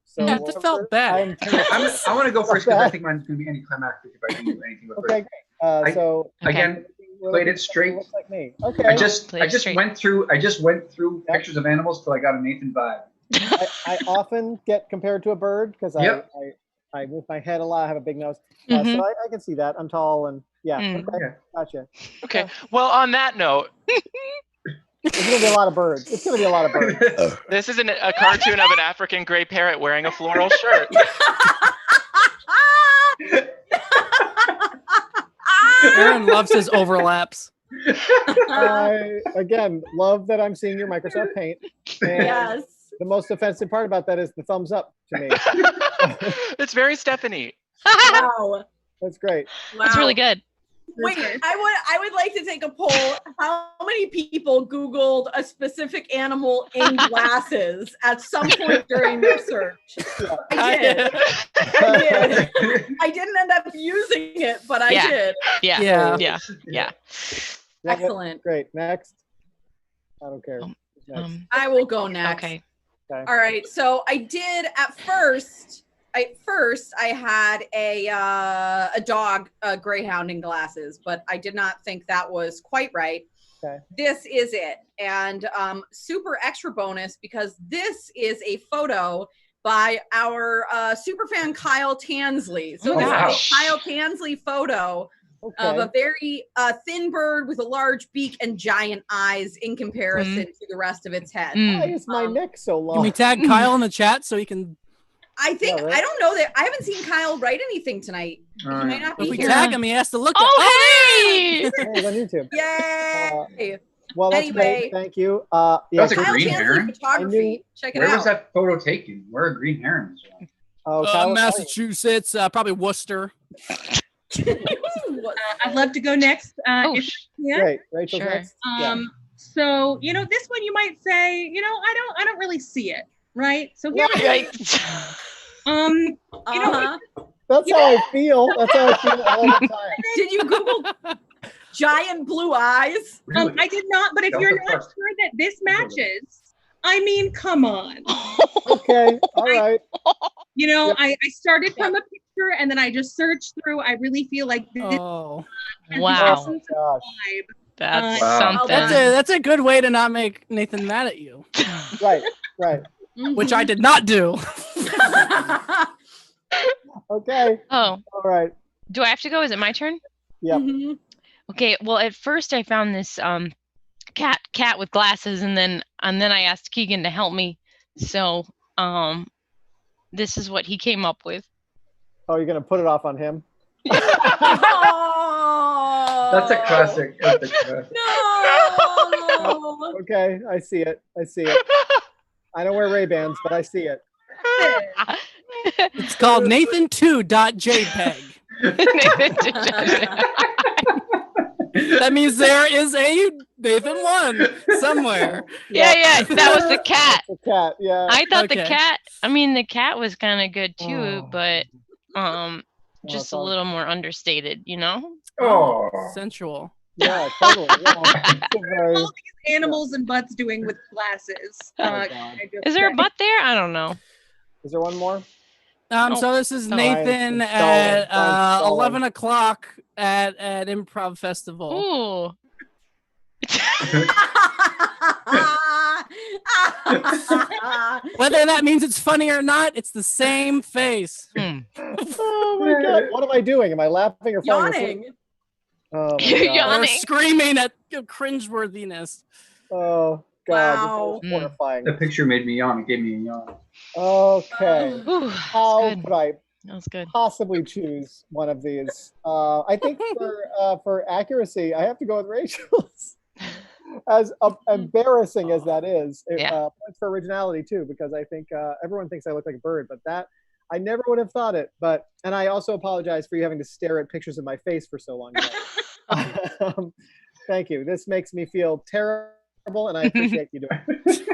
So Yeah, it felt bad. I want to go first because I think mine's going to be anticlimactic if I do anything but Okay, great. So again, played it straight. Looks like me. Okay. I just straight. went through pictures of animals till I got a Nathan vibe. I often get compared to a bird because I move my head a lot. I have a big nose, so I can see that. I'm tall and okay, gotcha. Okay. Well, on that note, It's gonna be a lot of birds. It's gonna be a lot of birds. this is a cartoon of an African gray parrot wearing a floral shirt. Aaron loves his overlaps. I again love that I'm seeing your Microsoft Paint. And Yes. the most offensive part about that is the thumbs up to me. It's very Stephanie. Wow. That's great. That's really good. Wait, I would like to take a poll. How many people Googled a specific animal in glasses at some point during their search? I did. I didn't end up using it, but I did. Yeah. Excellent. Great. Next. I don't care. Next. I will go next. Okay. All right. So I did at first. I had a dog, a greyhound in glasses, but I did not think that was quite right. Okay. This is it. And super extra bonus because this is a photo by our super fan Kyle Tansley. So this is a Kyle Tansley photo of a very thin bird with a large beak and giant eyes in comparison to the rest of its head. Why is my neck so long? Can we tag Kyle in the chat so he can? I think I don't know that I haven't seen Kyle write anything tonight. He might not be If we here. tag him, he has to look. Hey! Oh, it's on YouTube. Yay! Well, that's Anyway. great. Thank you. That's a Kyle green Tansley heron. photography. Check it Where out. was that photo taken? Where are green herons? Massachusetts, probably Worcester. I'd love to go next. Great. Rachel's next. So this one you might say, I don't really see it, right? So here That's how I feel. That's how I feel all the time. Did you Google giant blue eyes? I did not, but if you're not sure that this matches, I mean, come on. Okay, all right. I started from a picture and then I just searched through. I really feel like this Wow. Gosh. That's something. That's a good way to not make Nathan mad at you. Right. Which I did not do. Okay. Oh. All right. Do I have to go? Is it my turn? Yep. Okay. Well, at first I found this cat with glasses, and then I asked Keegan to help me. So this is what he came up with. Oh, you're gonna put it off on him? That's a classic. No. Okay, I see it. I don't wear Ray-Bans, but I see it. It's called Nathan2.jpg. That means there is a Nathan 1 somewhere. Yeah. That was the cat. The cat, yeah. I thought the cat was kind of good too, but just a little more understated, Oh, sensual. Yeah, totally. Yeah. All these animals and butts doing with glasses. Is there a butt there? I don't know. Is there one more? So this is Nathan at 11 o'clock at Improv Festival. Ooh. Whether that means it's funny or not, it's the same face. Oh my God! What am I doing? Am I laughing or falling asleep? Yawning. Oh, You're my God. yawning. Or screaming at Oh cringeworthiness. God! Wow. This is horrifying. the picture made me yawn. It gave me a yawn. Okay. Ooh, How that's good. could I That was good. possibly choose one of these? I think for accuracy, I have to go with Rachel's. As embarrassing as that is, Yeah. points for originality too, because I think everyone thinks I look like a bird, but that I never would have thought it. And I also apologize for you having to stare at pictures of my face for so long. Thank you. This makes me feel terrible, and I appreciate you doing it.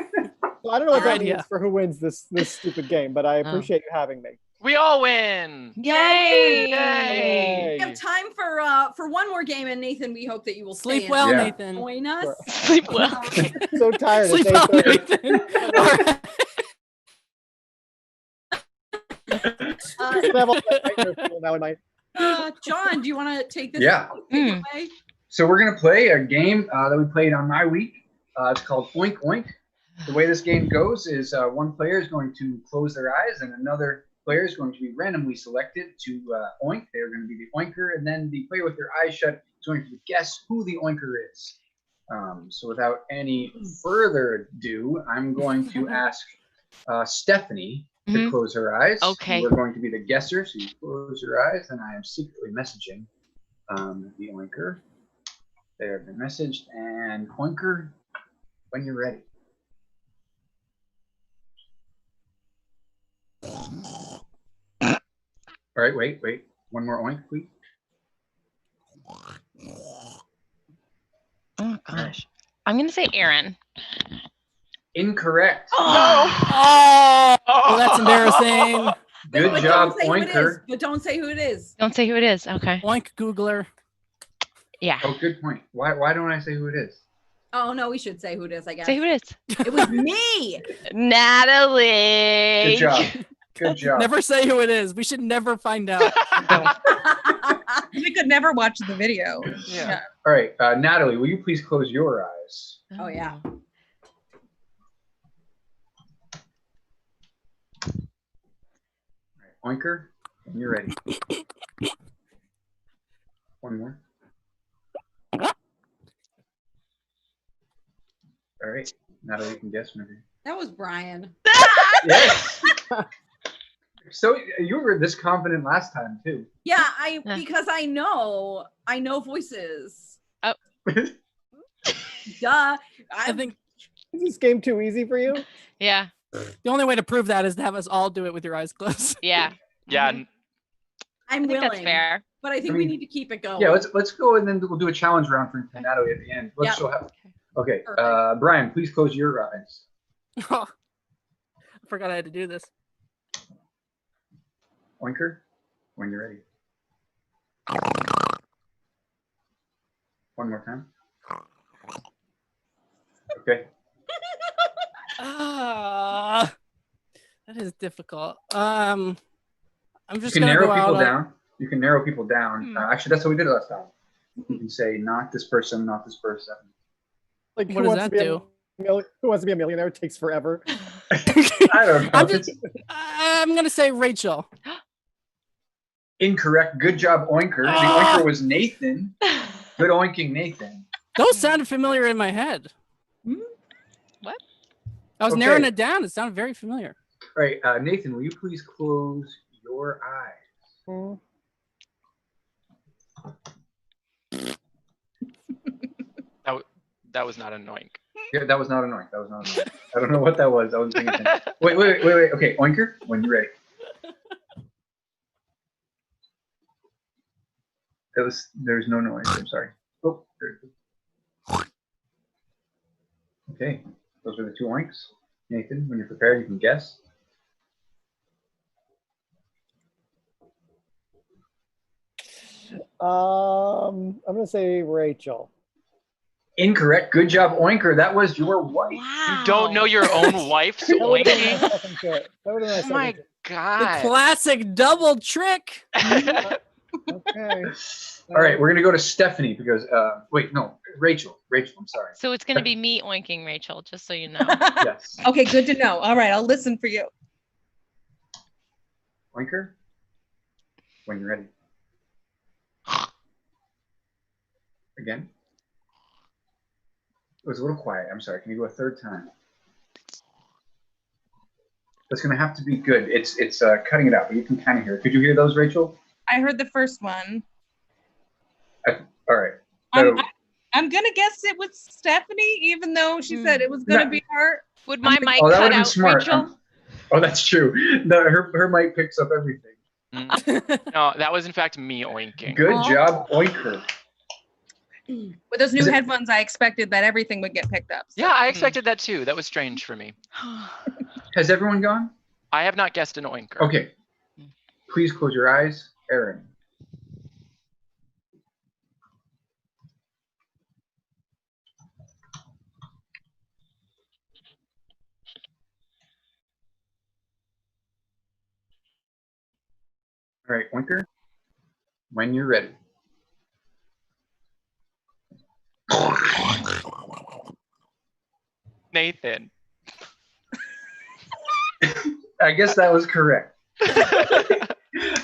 So I don't know what that means for who wins this stupid game, but I appreciate you having me. We all win. Yay! Yay! We have time for one more game, and Nathan, we hope that you will Sleep stay well, and Nathan. join us. Sleep well. So tired. Sleep It's well, 8:30. Nathan. All right. John, do you want to take this? Yeah. Take it away? So we're gonna play a game that we played on my week. It's called Oink Oink. The way this game goes is one player is going to close their eyes, and another player is going to be randomly selected to oink. They're going to be the oinker, and then the player with their eyes shut is going to guess who the oinker is. So without any further ado, I'm going to ask Stephanie to close her eyes. Okay. We're going to be the guesser, so you close your eyes, and I am secretly messaging the oinker. They have been messaged, and oinker, when you're ready. All right, wait. One more oink, please. Oh gosh. I'm gonna say Aaron. Incorrect. Oh, that's embarrassing. Good But job, don't say who it is. oinker. But don't say who it is. Don't say who it is. Okay. Oink Googler. Yeah. Oh, good point. Why don't I say who it is? Oh no, we should say who it is. I guess Say who it is. it was me. Natalie. Good job. Good job. Never say who it is. We should never find out. We could never watch the video. Yeah. All right, Natalie, will you please close your eyes? Oh yeah. All right, oinker, when you're ready. One more. All right, Natalie, you can guess whenever. That was Brian. Yes. So you were this confident last time too. Yeah, because I know voices. Oh. Duh. I think Is this game too easy for you? Yeah. the only way to prove that is to have us all do it with your eyes closed. Yeah. Yeah. I'm I think willing, that's fair. but I think we need to keep it going. Yeah, let's go, and then we'll do a challenge round for Natalie at the end. Let's show how. Okay, Perfect. Brian, please close your eyes. I forgot I had to do this. Oinker, when you're ready. One more time. Okay. That is difficult. I'm just You can gonna narrow go people out down. You can narrow people down. Actually, that's what we did last time. You can say not this person, not this person. Like, What does that do? Who wants to be a millionaire? It takes forever. I don't know. I'm gonna say Rachel. Incorrect. Good job, Oinker. The Oinker was Nathan. Good oinking, Nathan. Those sounded familiar in my head. What? I was narrowing it down. It sounded very familiar. All right, Nathan, will you please close your eyes? That was not annoying. Yeah, that was not annoying. That was not annoying. I don't know what that was. I wasn't paying attention. Wait. Okay, Oinker, when you're ready. There's no noise. I'm sorry. Oh, there it is. Okay, those are the two oinks. Nathan, when you're prepared, you can guess. I'm gonna say Rachel. Incorrect. Good job, Oinker. That was your wife. Wow. You don't know your own wife's That would've been my oinking? second choice. That would've been my Oh my second The god. classic double trick. choice. Okay. All right, we're gonna go to Stephanie because wait, no, Rachel. I'm sorry. So it's gonna be me oinking Rachel, just so you know. Yes. Okay, good to know. All right, I'll listen for you. Oinker, when you're ready. Again. It was a little quiet. I'm sorry. Can you go a third time? That's gonna have to be good. It's cutting it out, but you can kind of hear it. Could you hear those, Rachel? I heard the first one. All right. I'm, So, I'm gonna guess it was Stephanie, even though she said it was gonna be her. Would my mic that cut would've been out, smart. Rachel? Oh, that's true. No, her mic picks up everything. No, that was in fact me oinking. Good job, Oinker. With those new headphones, I expected that everything would get picked up. So. Yeah, I expected that too. That was strange for me. Has everyone gone? I have not guessed an oinker. Okay. Please close your eyes, Aaron. All right, Oinker, when you're ready. Nathan. I guess that was correct.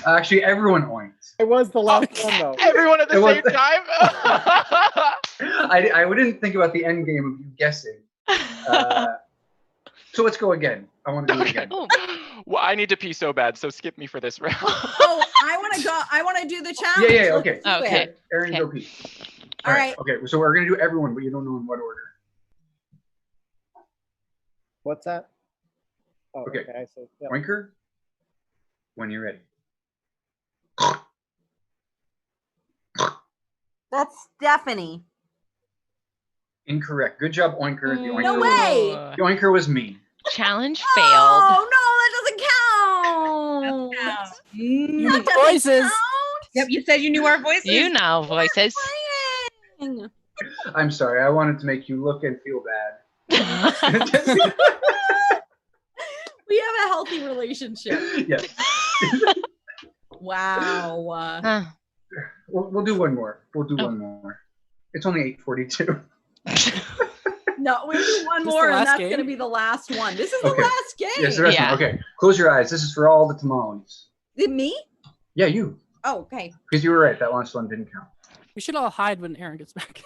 Actually, everyone oinked. It was the last one, though. Everyone at the same time? I didn't think about the end game of you guessing. So let's go again. I want to do it again. Well, I need to pee so bad, so skip me for this round. Oh, I want to go. I want to do the challenge. Yeah, okay. Okay. Aaron, go pee. All right. Okay, so we're going to do everyone, but you don't know in what order. What's that? Oh, Okay. I see. Yeah. Oinker, when you're ready. That's Stephanie. Incorrect. Good job, Oinker. The Oinker No way. The Oinker was me. Challenge failed. Oh no, that doesn't count. You That doesn't voices. count. Yep, you said you knew our voices. You know voices. Playing. I'm sorry. I wanted to make you look and feel bad. We have a healthy relationship. Yes. Wow. We'll do one more. We'll do one more. It's only 8:42. No, we'll do one This more, the and last that's game? going to be the last one. This is the Okay. last game. Yes, the rest Yeah. of them. Okay, close your eyes. This is for all the tamales. Me? Yeah, you. Oh, okay. Because you were right. That last one didn't count. We should all hide when Aaron gets back.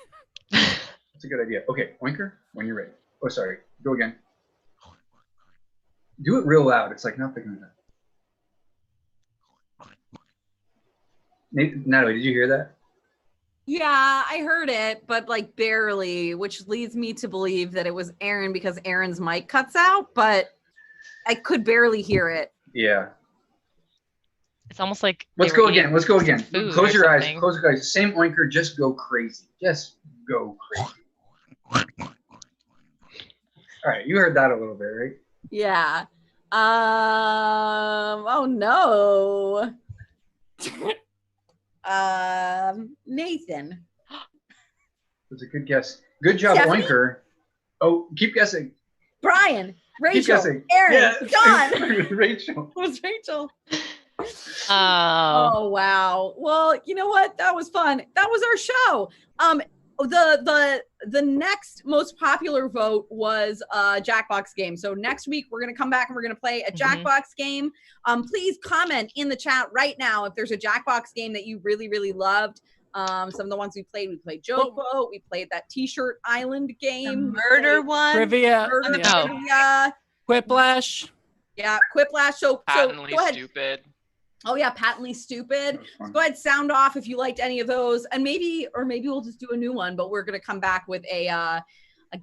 That's a good idea. Okay, Oinker, when you're ready. Oh, sorry. Go again. Do it real loud. It's like not picking it up. Natalie, did you hear that? Yeah, I heard it, but like barely, which leads me to believe that it was Aaron because Aaron's mic cuts out, but I could barely hear it. Yeah. It's almost like Let's they go were again. eating Let's go again. food Close or your eyes. something. Close your eyes. Same Oinker. Just go crazy. Just go crazy. All right. You heard that a little bit, right? Yeah. Oh no. Nathan. That's a good guess. Good job, Stephanie? Oinker. Oh, keep guessing. Brian. Keep Rachel. guessing. Aaron. Yeah. John. Rachel. It was Rachel. Oh. Oh wow. Well, you know what? That was fun. That was our show. The next most popular vote was Jackbox game. So next week we're gonna come back and we're gonna play a Jackbox game. Please comment in the chat right now if there's a Jackbox game that you really, really loved. Some of the ones we played Joke Boat, we played that T-shirt island game, Murder one. Trivia. Murder Yeah. Trivia. Quiplash. Yeah, Quiplash. So Patently go ahead. stupid. Oh yeah, patently stupid. That was fun. Go ahead, sound off if you liked any of those, and maybe we'll just do a new one. But we're gonna come back with a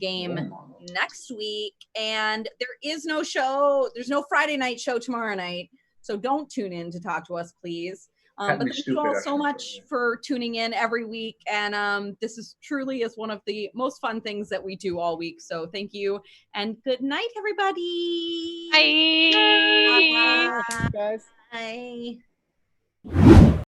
game next week, and there is no show. There's no Friday night show tomorrow night, so don't tune in to talk to us, please. But Patently thank you all stupid, so actually. much for tuning in every week, and this is truly one of the most fun things that we do all week. So thank you, and good night, everybody. Bye. Bye. Guys. Bye.